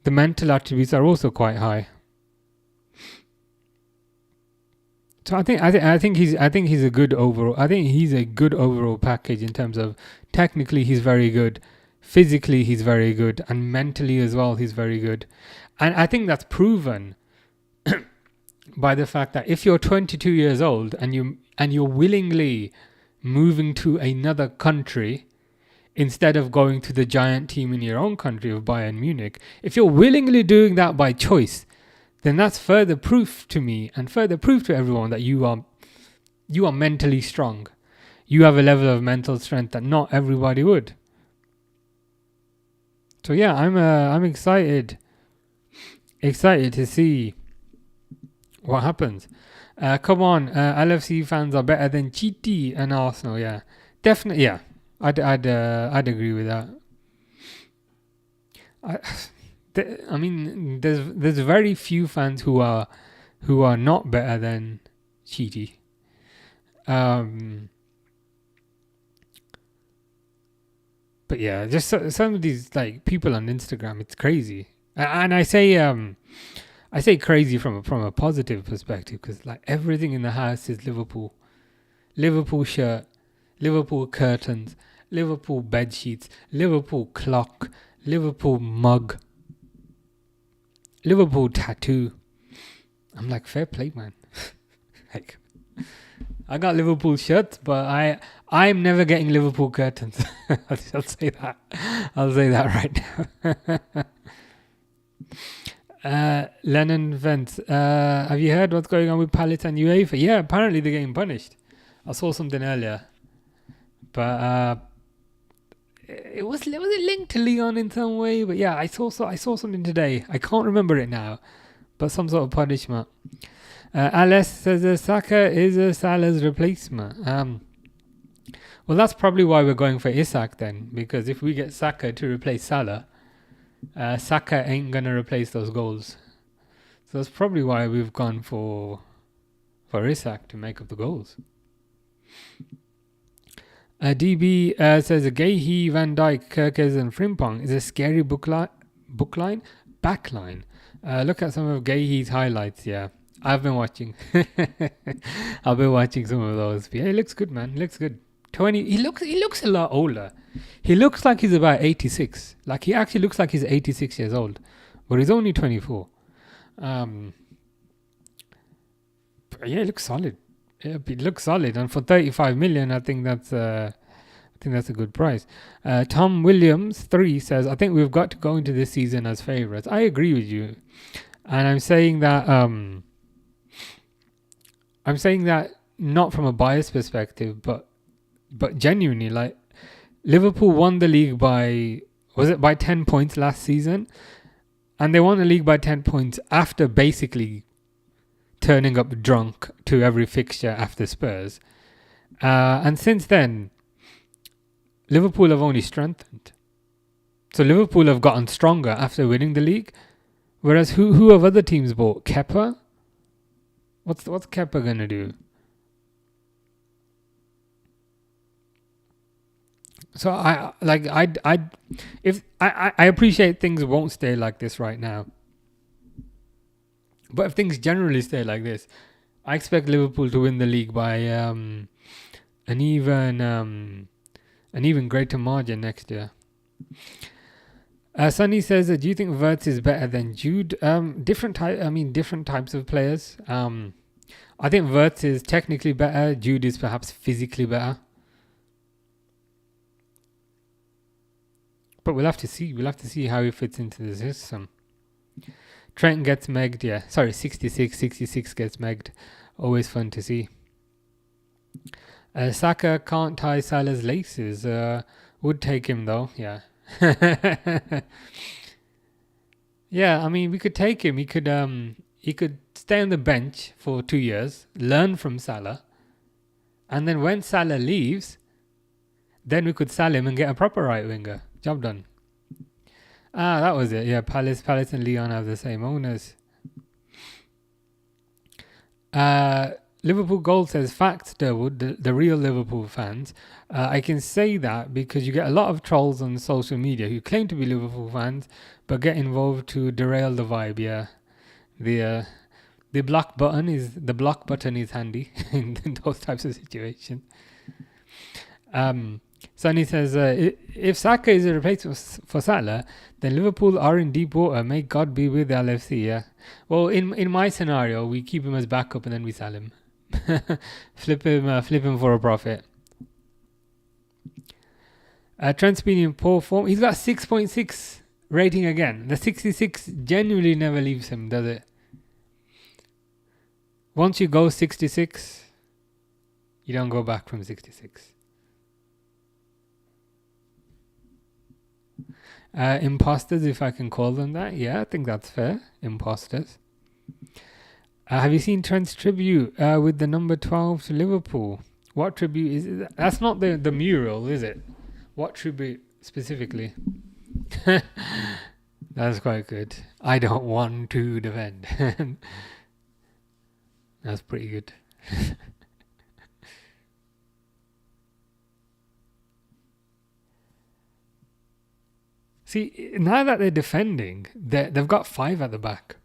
mental attributes are also quite high. So I think he's a good overall. I think he's a good overall package in terms of technically he's very good, physically he's very good, and mentally as well he's very good. And I think that's proven by the fact that if you're 22 years old and you're willingly moving to another country instead of going to the giant team in your own country of Bayern Munich. If you're willingly doing that by choice, then that's further proof to me and further proof to everyone that you are mentally strong. You have a level of mental strength that not everybody would. So yeah, I'm excited to see what happens. Come on, LFC fans are better than GT and Arsenal. Yeah, definitely. Yeah, I'd agree with that. I mean, there's very few fans who are not better than GT. But yeah, just some of these like people on Instagram, it's crazy, and I say crazy from a positive perspective, because like everything in the house is Liverpool shirt, Liverpool curtains, Liverpool bed sheets, Liverpool clock, Liverpool mug, Liverpool tattoo. I'm like, fair play, man. Like, I got Liverpool shirts, but I'm never getting Liverpool curtains. I'll say that. I'll say that right now. Lennon Vents, have you heard what's going on with Palace and UEFA? Yeah, apparently they're getting punished. I saw something earlier, but was it linked to Leon in some way? But yeah, I saw something today. I can't remember it now, but some sort of punishment. Alice says Saka is Salah's replacement. Well, that's probably why we're going for Isak then, because if we get Saka to replace Salah, Saka ain't gonna replace those goals. So that's probably why we've gone for Isak to make up the goals. DB says Gahey, Van Dijk, Kerkez and Frimpong is a scary backline. Look at some of Gahey's highlights. Yeah, I've been watching. I've been watching some of those. But yeah, he looks good, man. He looks good. 20. He looks a lot older. He looks like he's about 86. Like he actually looks like he's 86 years old, but he's only 24. But yeah, it looks solid. Yeah, it looks solid, and for 35 million, I think that's a good price. Tom Williams 3 says, I think we've got to go into this season as favourites. I agree with you, and I'm saying that not from a biased perspective, but genuinely, like Liverpool won the league by 10 points last season, and they won the league by 10 points after basically turning up drunk to every fixture after Spurs. And since then, Liverpool have only strengthened. So Liverpool have gotten stronger after winning the league. Whereas who have other teams bought? Kepa? What's Kepa going to do? So I appreciate things won't stay like this right now. But if things generally stay like this, I expect Liverpool to win the league by an even greater margin next year. Sonny says, do you think Wirtz is better than Jude? Different types of players. I think Wirtz is technically better. Jude is perhaps physically better. But we'll have to see. We'll have to see how he fits into the system. Trent gets megged, yeah. Sorry, 66 gets megged. Always fun to see. Saka can't tie Salah's laces. Would take him though, yeah. Yeah, I mean, we could take him. He could stay on the bench for 2 years, learn from Salah, and then when Salah leaves, then we could sell him and get a proper right winger. Job done. That was it. Yeah, Palace and Leon have the same owners. Liverpool Gold says, facts, Durwood, the real Liverpool fans. I can say that because you get a lot of trolls on social media who claim to be Liverpool fans but get involved to derail the vibe. Yeah, the block button is handy in those types of situations. Sonny says, if Saka is a replacement for Salah, then Liverpool are in deep water. May God be with LFC. Yeah. Well, in my scenario, we keep him as backup and then we sell him, flip him for a profit. Trent's been in poor form. He's got 6.6 rating again. The 66 genuinely never leaves him, does it? Once you go 66, you don't go back from 66. Imposters, if I can call them that. Yeah, I think that's fair. Imposters. Have you seen Trent's tribute with the number 12 to Liverpool? What tribute is it? That's not the mural, is it? What tribute specifically? That's quite good. I don't want to defend. That's pretty good. See, now that they're defending, they've got 5 at the back.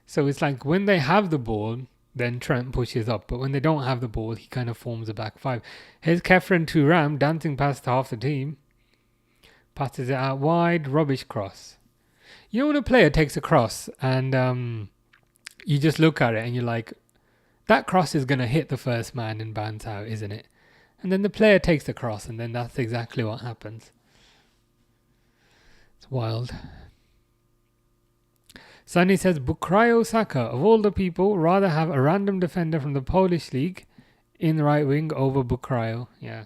So it's like when they have the ball, then Trent pushes up. But when they don't have the ball, he kind of forms a back 5. Here's Kefren Turam dancing past half the team. Passes it out wide, rubbish cross. You know when a player takes a cross and you just look at it and you're like, that cross is going to hit the first man and bounce out, isn't it? And then the player takes the cross and then that's exactly what happens. It's wild. Sunny says, Bukayo Saka, of all the people, rather have a random defender from the Polish league in the right wing over Bukayo. Yeah.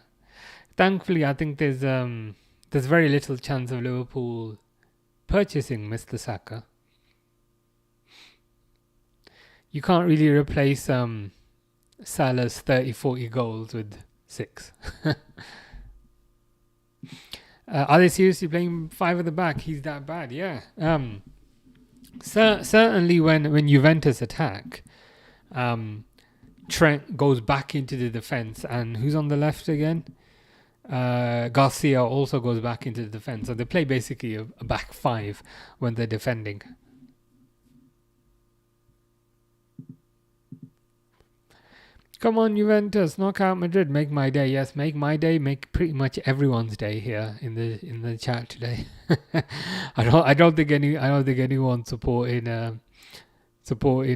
Thankfully, I think there's very little chance of Liverpool purchasing Mr. Saka. You can't really replace Salah's 30-40 goals with 6. Are they seriously playing 5 at the back? He's that bad, yeah. Certainly when Juventus attack, Trent goes back into the defence, and who's on the left again? Garcia also goes back into the defence. So they play basically a back 5 when they're defending. Come on, Juventus, knock out Madrid, make my day. Yes, make my day, make pretty much everyone's day here in the chat today. I don't think anyone's supporting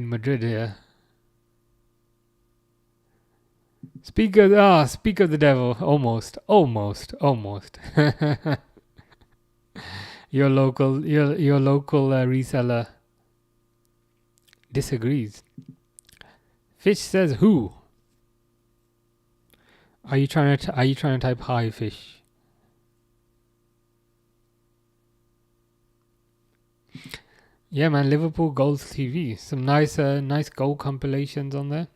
Madrid here. Speak of the devil, almost. Your local reseller disagrees. Fish says who? Are you trying to type hi, Fish? Yeah, man, Liverpool Goals TV. Some nice goal compilations on there.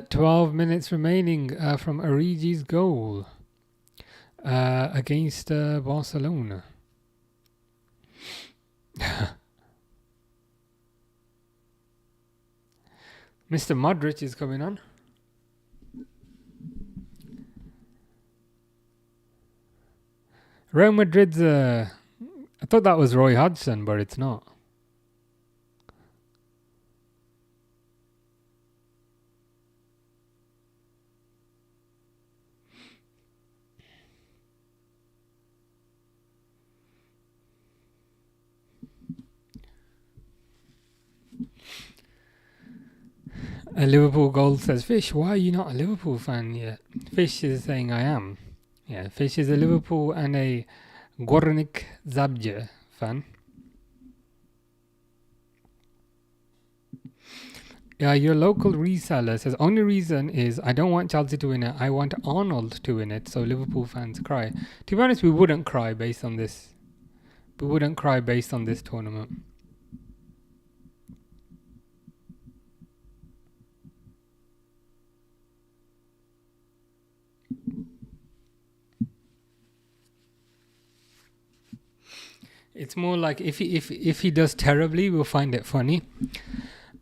12 minutes remaining from Origi's goal against Barcelona. Mr. Modric is coming on. Real Madrid's I thought that was Roy Hodgson, but it's not. A Liverpool goal says, Fish, why are you not a Liverpool fan yet? Fish is saying I am. Yeah, Fish is a Liverpool and a Górnik Zabrze fan. Yeah, your local reseller says, only reason is I don't want Chelsea to win it. I want Arnold to win it, so Liverpool fans cry. To be honest, we wouldn't cry based on this. We wouldn't cry based on this tournament. It's more like if he does terribly, we'll find it funny.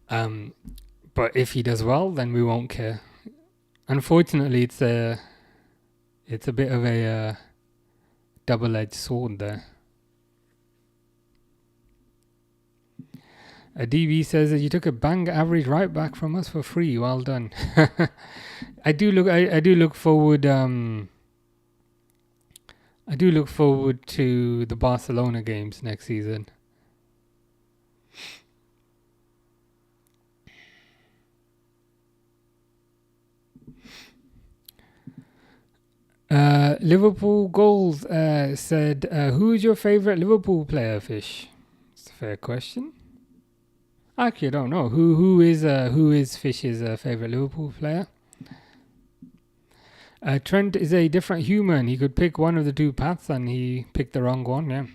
But if he does well, then we won't care. Unfortunately, it's a bit of a double-edged sword there. A DB says that you took a bang average right back from us for free. Well done. I do look forward. I do look forward to the Barcelona games next season. Liverpool goals said, who is your favourite Liverpool player, Fish? It's a fair question. Actually, I don't know. Who is Fish's favourite Liverpool player? Trent is a different human. He could pick one of the two paths, and he picked the wrong one. Yeah,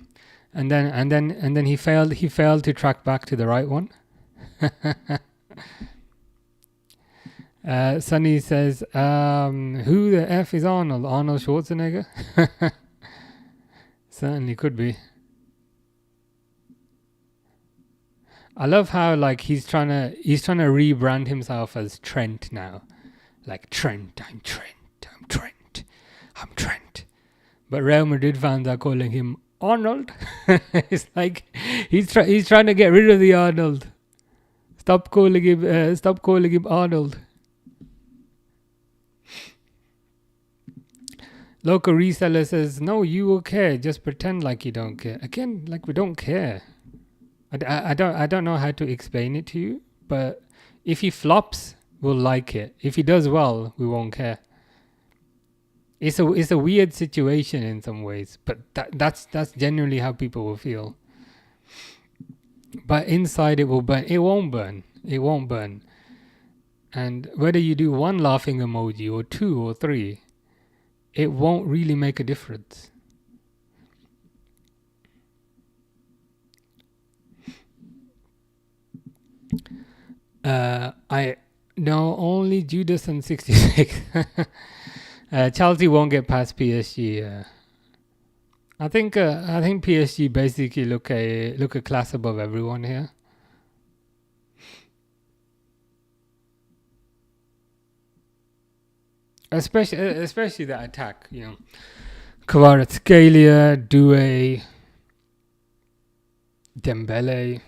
and then he failed. He failed to track back to the right one. Sunny says, who the F is Arnold? Arnold Schwarzenegger? Certainly could be. I love how like he's trying to rebrand himself as Trent now. Like Trent, I'm Trent, I'm Trent, I'm Trent. But Real Madrid fans are calling him Arnold. It's like he's trying to get rid of the Arnold. Stop calling him Arnold. Local reseller says, no, you will care. Just pretend like you don't care. Again, like we don't care. I don't know how to explain it to you, but if he flops, we'll like it. If he does well, we won't care. It's a weird situation in some ways, but that's generally how people will feel. But inside it will burn. It won't burn. It won't burn. And whether you do one laughing emoji or two or three, it won't really make a difference. I know only Judas and 66. Chelsea won't get past PSG. I think PSG basically look a class above everyone here. Especially that attack, you know. Kvaratskhelia, Doué, Dembele.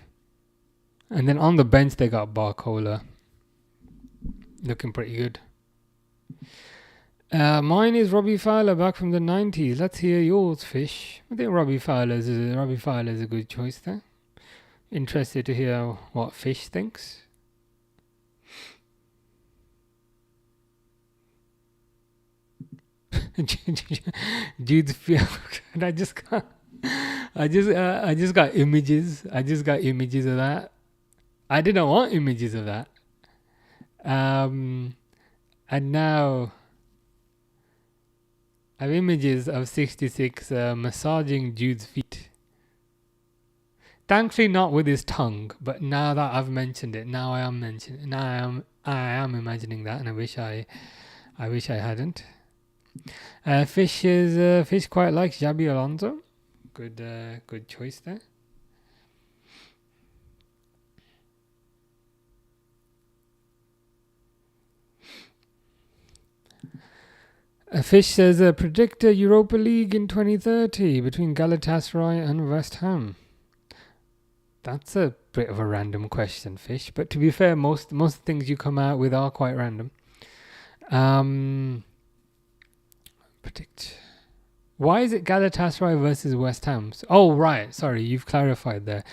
And then on the bench they got Barcola. Looking pretty good. Mine is Robbie Fowler back from the 90s. Let's hear yours, Fish. I think Robbie Fowler's a good choice there. Interested to hear what Fish thinks. Jude's and I just got images. I just got images of that. I didn't want images of that. And now I have images of 66 massaging Jude's feet. Thankfully not with his tongue, but now that I've mentioned it, I am imagining that, and I wish I hadn't. Fish quite likes Xabi Alonso. Good choice there. Fish says, predict a Europa League in 2030 between Galatasaray and West Ham. That's a bit of a random question, Fish. But to be fair, most things you come out with are quite random. Predict. Why is it Galatasaray versus West Ham? Oh, right. Sorry, you've clarified there.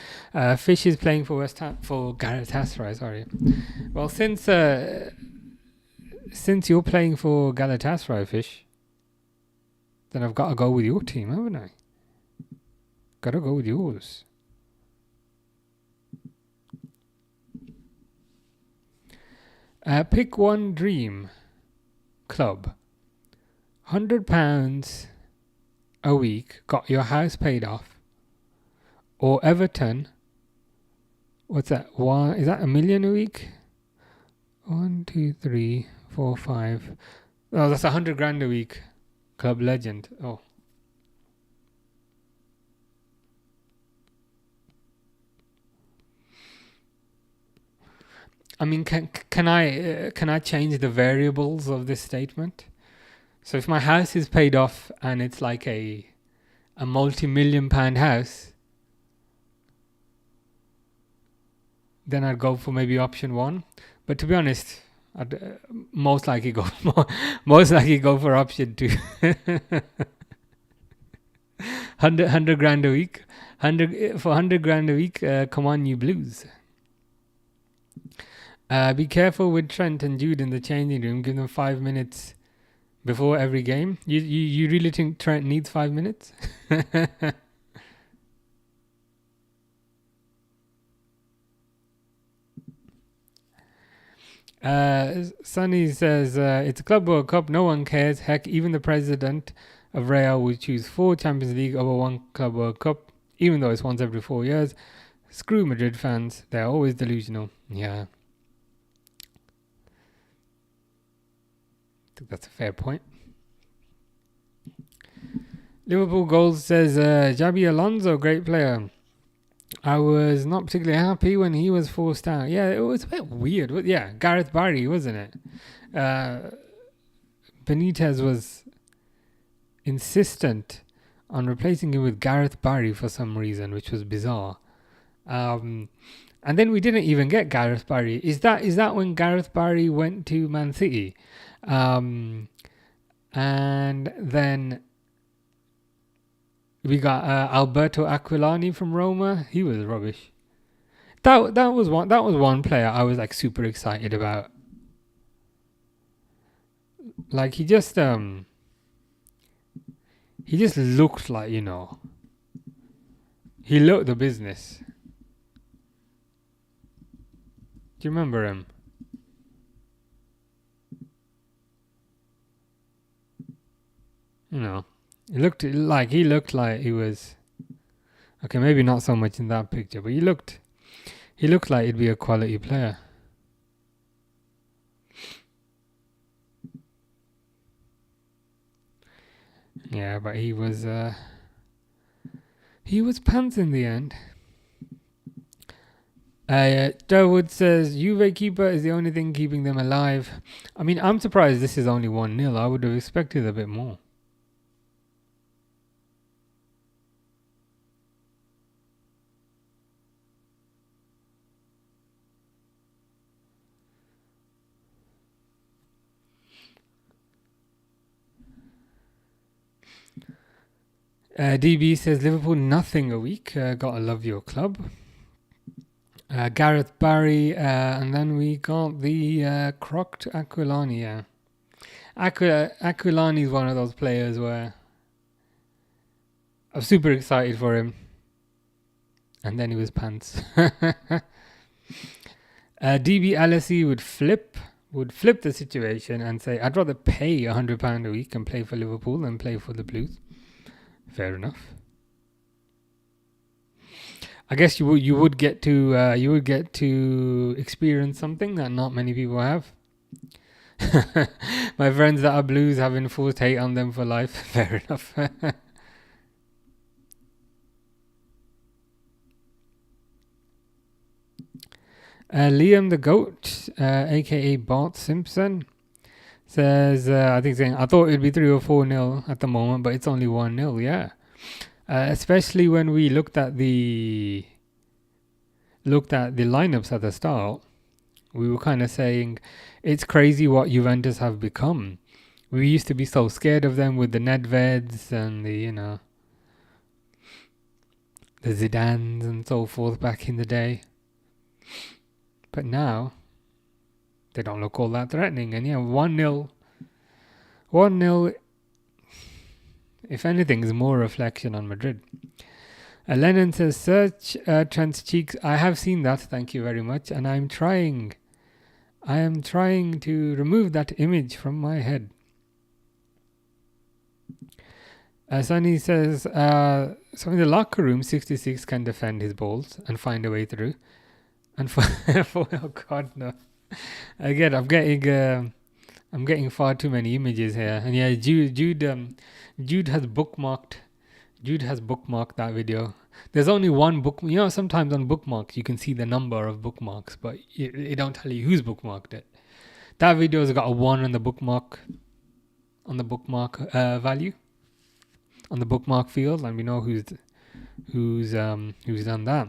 Fish is playing for Galatasaray. Sorry. Well, since you're playing for Galatasaray, Fish, then I've got to go with your team, haven't I? Got to go with yours. Pick one dream club. £100 a week, got your house paid off. Or Everton. What's that? Is that $1 million a week? 1, 2, 3, 4, 5. Oh, that's $100,000 a week. Club legend. Oh. I mean, can I change the variables of this statement? So if my house is paid off and it's like a multi-million-pound house, then I'd go for maybe option 1. But to be honest, I'd most likely go for option 2. 100 grand a week. 100 grand a week. Come on, you Blues. Be careful with Trent and Jude in the changing room. Give them 5 minutes before every game. You really think Trent needs 5 minutes? Sonny says it's a Club World Cup. No one cares. Heck, even the president of Real would choose 4 Champions League over 1 Club World Cup, even though it's once every 4 years. Screw Madrid fans. They're always delusional. Yeah. I think that's a fair point. Liverpool Goals says Xabi Alonso, great player. I was not particularly happy when he was forced out. Yeah, it was a bit weird. Yeah, Gareth Barry, wasn't it? Benitez was insistent on replacing him with Gareth Barry for some reason, which was bizarre. And then we didn't even get Gareth Barry. Is that when Gareth Barry went to Man City? And then we got Alberto Aquilani from Roma. He was rubbish. That was one player I was like super excited about. Like he just looked like, he looked the business. Do you remember him? He looked like he was okay. Maybe not so much in that picture, but he looked like he'd be a quality player. Yeah, but he was pants in the end. Durwood says Juve keeper is the only thing keeping them alive. I mean, I'm surprised this is only 1-0. I would have expected a bit more. DB says Liverpool nothing a week. Gotta love your club. Gareth Barry, and then we got the crocked Aquilani. Yeah, Aquilani is one of those players where I'm super excited for him, and then he was pants. DB LSE would flip the situation and say, I'd rather pay £100 a week and play for Liverpool than play for the Blues. Fair enough. I guess you would get to experience something that not many people have. My friends that are Blues have enforced hate on them for life. Fair enough. Liam the Goat, aka Bart Simpson, says, I thought it'd be 3 or 4-0 at the moment, but it's only 1-0, yeah. Especially when we looked at the lineups at the start, we were kind of saying it's crazy what Juventus have become. We used to be so scared of them with the Nedveds and the Zidans and so forth back in the day. But now they don't look all that threatening. And yeah, 1-0. 1-0, if anything, is more reflection on Madrid. Lennon says, search Trent's cheeks. I have seen that, thank you very much. And I am trying to remove that image from my head. Sunny says, so in the locker room, 66 can defend his balls and find a way through. And for oh God, no. Again, I'm getting far too many images here. And yeah, Jude has bookmarked that video. There's only one book. Sometimes on bookmarks you can see the number of bookmarks, but it don't tell you who's bookmarked it. That video's got a 1 on the bookmark value on the bookmark field, and we know who's done that.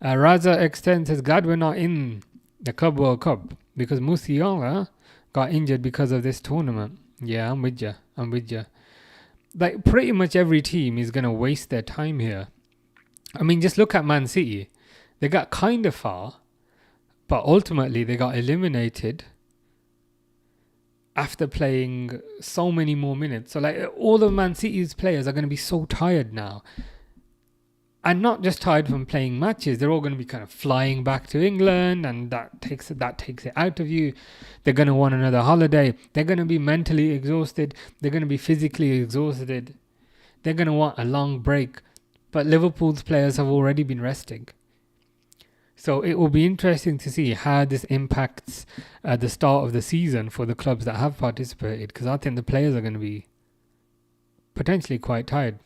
Raza Extend says, glad we're not in the Club World Cup because Musiala got injured because of this tournament. Yeah, I'm with you. like pretty much every team is going to waste their time here. I mean, just look at Man City. They got kind of far, but ultimately they got eliminated after playing so many more minutes. So like all of Man City's players are going to be so tired now. And not just tired from playing matches, they're all going to be kind of flying back to England, and that takes it out of you. They're going to want another holiday. They're going to be mentally exhausted. They're going to be physically exhausted. They're going to want a long break. But Liverpool's players have already been resting. So it will be interesting to see how this impacts the start of the season for the clubs that have participated, because I think the players are going to be potentially quite tired.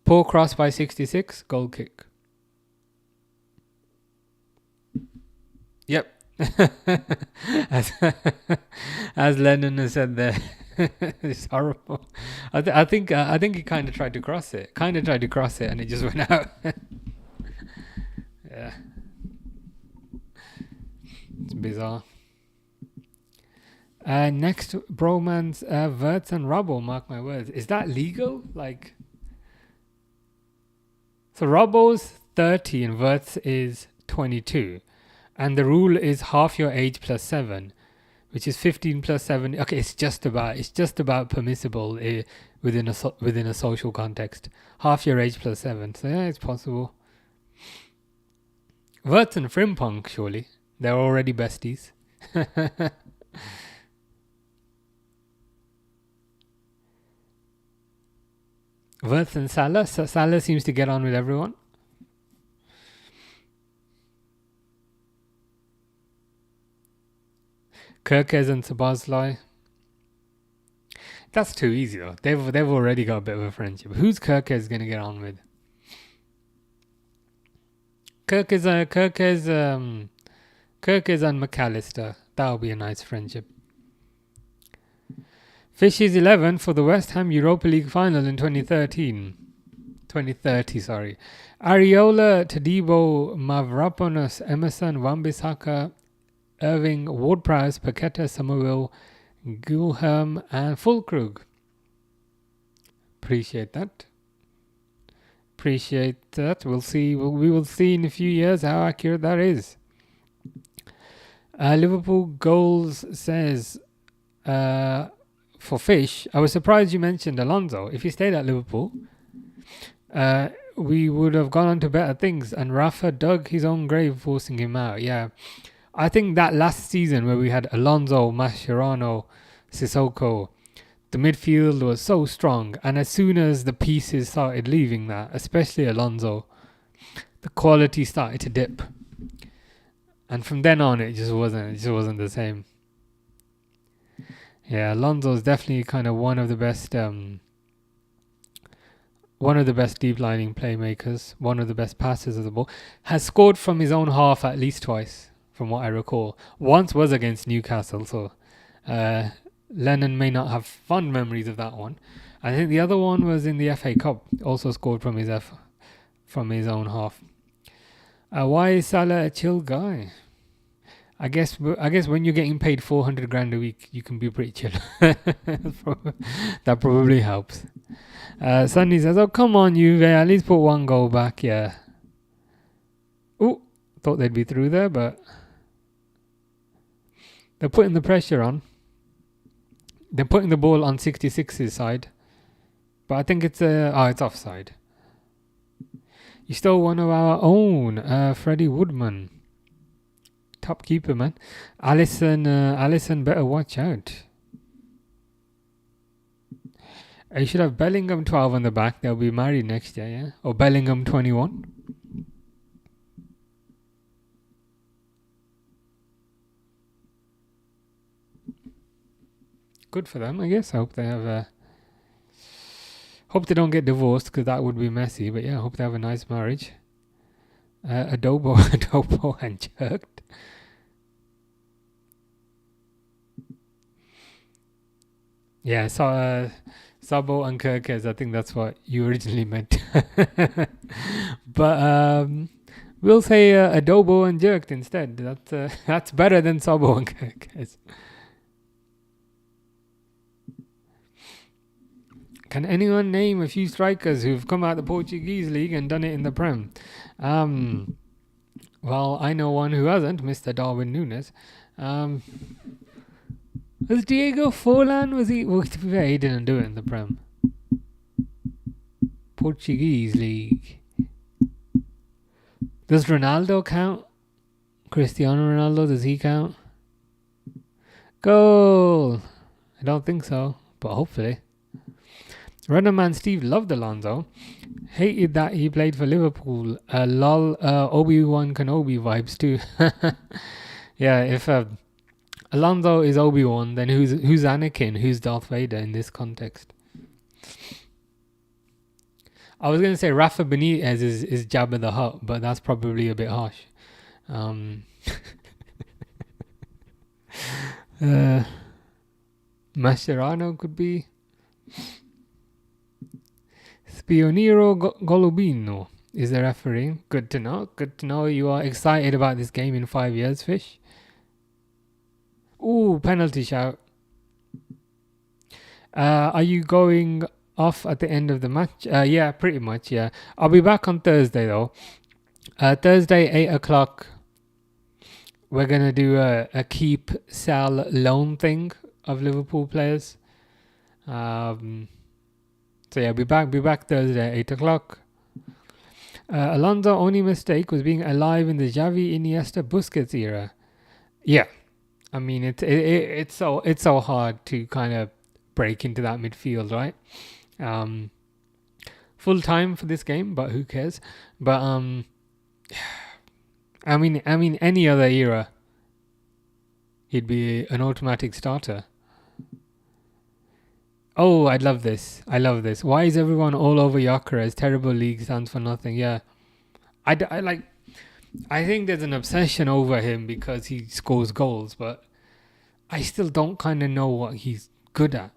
Poor cross by 66, goal kick. Yep. as Lennon has said there, it's horrible. I think he kind of tried to cross it. And it just went out. Yeah. It's bizarre. Next, Bromance, Verts and Robbo, mark my words. Is that legal? Like... So Robbo's 30 and Verts is 22. And the rule is half your age plus 7, which is 15 plus 7. Okay, it's just about permissible within a social context. Half your age plus 7. So yeah, it's possible. Verts and Frimpong, surely. They're already besties. Verts and Salah. Salah seems to get on with everyone. Kirkes and Sabazlai. That's too easy though. They've already got a bit of a friendship. Who's Kirkes going to get on with? Kirkes and McAllister. That'll be a nice friendship. Fishes 11 for the West Ham Europa League final in 2030, sorry. Areola, Tadibo, Mavropanos, Emerson, Wan-Bissaka, Irving, Ward-Prowse, Paqueta, Somerville, Gulham and Fulkrug. Appreciate that. We'll see. We will see in a few years how accurate that is. Liverpool goals says... for Fish, I was surprised you mentioned Alonso. If he stayed at Liverpool, we would have gone on to better things. And Rafa dug his own grave forcing him out. Yeah, I think that last season where we had Alonso, Mascherano, Sissoko, the midfield was so strong. And as soon as the pieces started leaving that, especially Alonso, the quality started to dip. And from then on, it just wasn't the same. Yeah, Alonso's definitely kind of one of the best deep lining playmakers, one of the best passers of the ball. Has scored from his own half at least twice, from what I recall. Once was against Newcastle, so Lennon may not have fond memories of that one. I think the other one was in the FA Cup, also scored from his own half. Why is Salah a chill guy? I guess when you're getting paid 400 grand a week, you can be pretty chill. That probably helps. Sunny says, "Oh come on, Juve, at least put one goal back." Yeah. Oh, thought they'd be through there, but they're putting the pressure on. They're putting the ball on 66's side, but I think it's offside. You stole one of our own, Freddie Woodman. Top keeper, man. Alisson better watch out. You should have Bellingham 12 on the back. They'll be married next year, yeah? Or Bellingham 21. Good for them, I guess. I hope they have hope they don't get divorced, because that would be messy. But yeah, I hope they have a nice marriage. Adobo and jerked. Yeah, so Sabo and Kirkes, I think that's what you originally meant. But we'll say Adobo and jerked instead. That's better than Sabo and Kirkes. Can anyone name a few strikers who've come out of the Portuguese league and done it in the Prem? Well, I know one who hasn't, Mr. Darwin Núñez. Was Diego Forlan? Was he? Well, to be fair, he didn't do it in the Prem. Portuguese league. Does Ronaldo count? Cristiano Ronaldo, does he count? Goal! I don't think so, but hopefully. Runnerman Steve loved Alonso. Hated that he played for Liverpool. Lol, Obi-Wan Kenobi vibes too. Yeah, if Alonso is Obi-Wan, then who's Anakin? Who's Darth Vader in this context? I was going to say Rafa Benitez is Jabba the Hutt, but that's probably a bit harsh. Mascherano could be. Spioniro Golubino is the referee. Good to know. Good to know you are excited about this game in 5 years, Fish. Ooh, penalty shout. Are you going off at the end of the match? Yeah, pretty much, yeah. I'll be back on Thursday, though. Thursday, 8 o'clock. We're going to do a keep, sell, loan thing of Liverpool players. So yeah, be back Thursday, 8 o'clock. Alonso only mistake was being alive in the Xavi, Iniesta, Busquets era. Yeah, I mean it's so hard to kind of break into that midfield, right? Full time for this game, but who cares? But I mean any other era, he'd be an automatic starter. Oh, I love this. Why is everyone all over Gyökeres? Terrible league, stands for nothing. Yeah. I think there's an obsession over him because he scores goals, but I still don't kind of know what he's good at.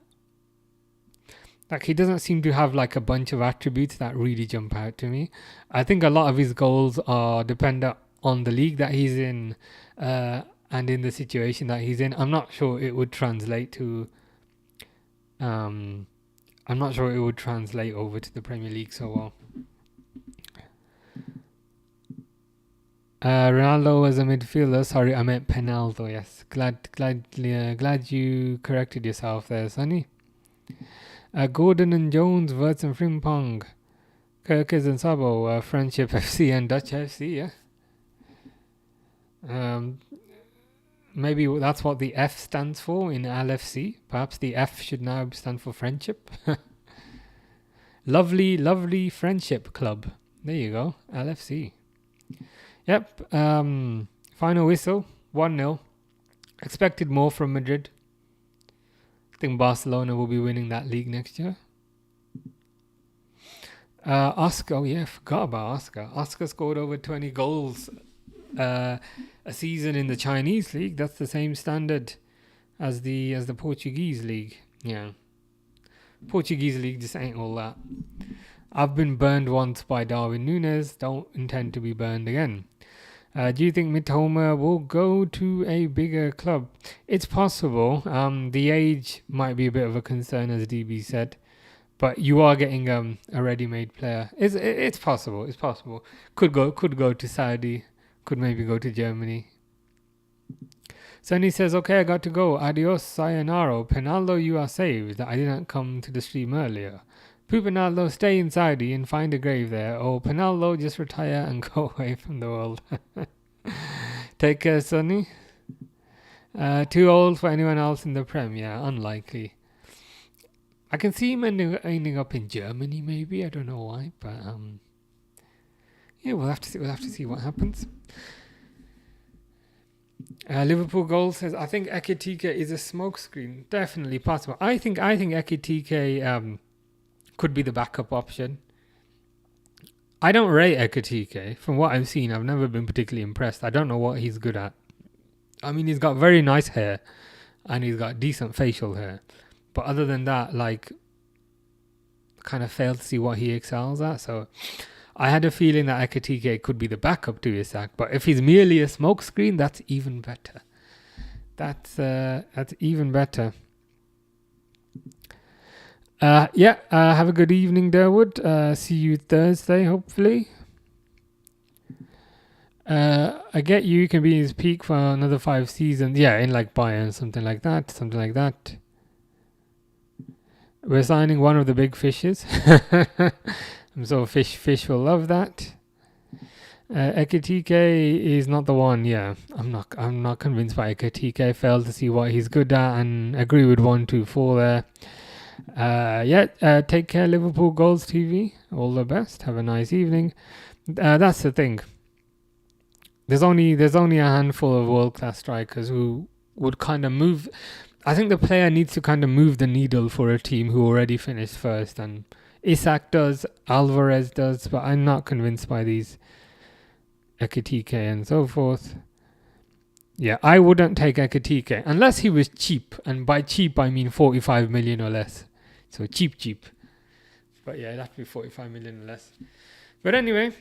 Like, he doesn't seem to have like a bunch of attributes that really jump out to me. I think a lot of his goals are dependent on the league that he's in and in the situation that he's in. I'm not sure it would translate to... I'm not sure it would translate over to the Premier League so well. Ronaldo was a midfielder. Sorry, I meant Penaldo. Yes, glad you corrected yourself there, Sonny. Gordon and Jones, Wirtz and Frimpong, Kirkes and Sabo, Friendship FC and Dutch FC. Yeah. Maybe that's what the F stands for in LFC. Perhaps the F should now stand for friendship. Lovely friendship club. There you go. LFC. Yep. Final whistle. 1-0. Expected more from Madrid. I think Barcelona will be winning that league next year. Oscar. Oh yeah, forgot about Oscar. Oscar scored over 20 goals a season in the Chinese league. That's the same standard as the Portuguese league. Yeah, Portuguese league just ain't all that. I've been burned once by Darwin Núñez. Don't intend to be burned again. Do you think Mitoma will go to a bigger club? It's possible. The age might be a bit of a concern, as DB said, but you are getting a ready-made player. It's possible. It's possible. Could go to Saudi. Could maybe go to Germany. Sonny says, okay, I got to go. Adios, sayonara. Penaldo, you are saved. I didn't come to the stream earlier. Penaldo, stay in Saudi and find a grave there. Or Penaldo, just retire and go away from the world. Take care, Sonny. Too old for anyone else in the Prem. Yeah, unlikely. I can see him ending up in Germany, maybe. I don't know why, but yeah, we'll have to see what happens. Liverpool goal says, I think Ekitike is a smokescreen. Definitely possible. I think Ekitike could be the backup option. I don't rate Ekitike. From what I've seen, I've never been particularly impressed. I don't know what he's good at. I mean, he's got very nice hair and he's got decent facial hair. But other than that, like, kind of failed to see what he excels at. So I had a feeling that Ekitike could be the backup to Isak, but if he's merely a smokescreen, that's even better. That's even better. Have a good evening, Durwood. See you Thursday, hopefully. I get you can be in his peak for another 5 seasons. Yeah, in like Bayern, something like that. Something like that. We're signing one of the big fishes. I'm so fish will love that. Ekitike is not the one. Yeah, I'm not convinced by Ekitike. Failed to see what he's good at and agree with 124 there. Take care, Liverpool Goals TV. All the best. Have a nice evening. That's the thing. There's only a handful of world class strikers who would kind of move. I think the player needs to kind of move the needle for a team who already finished first, and Isak does, Alvarez does, but I'm not convinced by these Ekitike and so forth. Yeah, I wouldn't take Ekitike unless he was cheap, and by cheap I mean 45 million or less. So cheap. But yeah, it'd have to be 45 million or less. But anyway,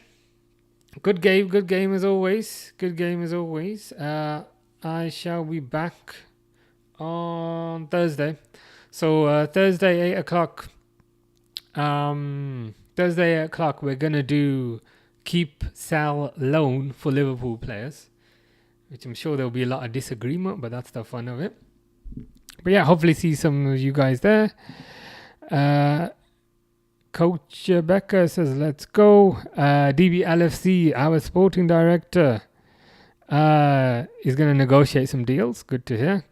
good game as always. I shall be back on Thursday. So Thursday 8 o'clock. Thursday 8 o'clock we're gonna do keep, sell, loan for Liverpool players, which I'm sure there'll be a lot of disagreement, but that's the fun of it. But yeah, hopefully see some of you guys there. Coach Becker says let's go. DB LFC, our sporting director, is going to negotiate some deals. Good to hear.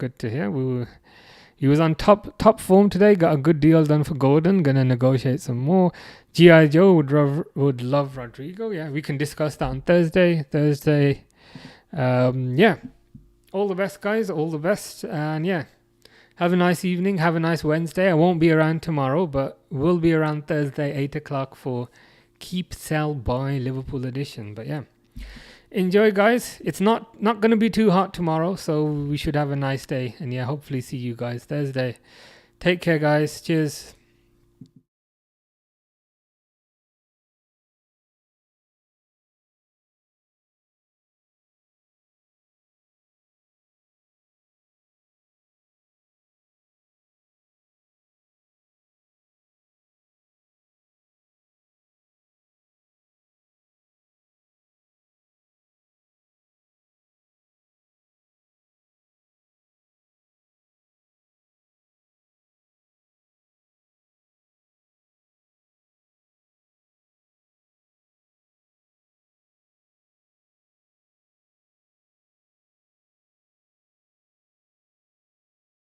He was on top form today. Got a good deal done for Gordon. Going to negotiate some more. G.I. Joe would love Rodrigo. Yeah, we can discuss that on Thursday. All the best, guys. All the best. And yeah, have a nice evening. Have a nice Wednesday. I won't be around tomorrow, but we'll be around Thursday, 8 o'clock for Keep, Sell, Buy Liverpool edition. But yeah, enjoy, guys. It's not going to be too hot tomorrow, so we should have a nice day. And yeah, hopefully see you guys Thursday. Take care, guys. Cheers.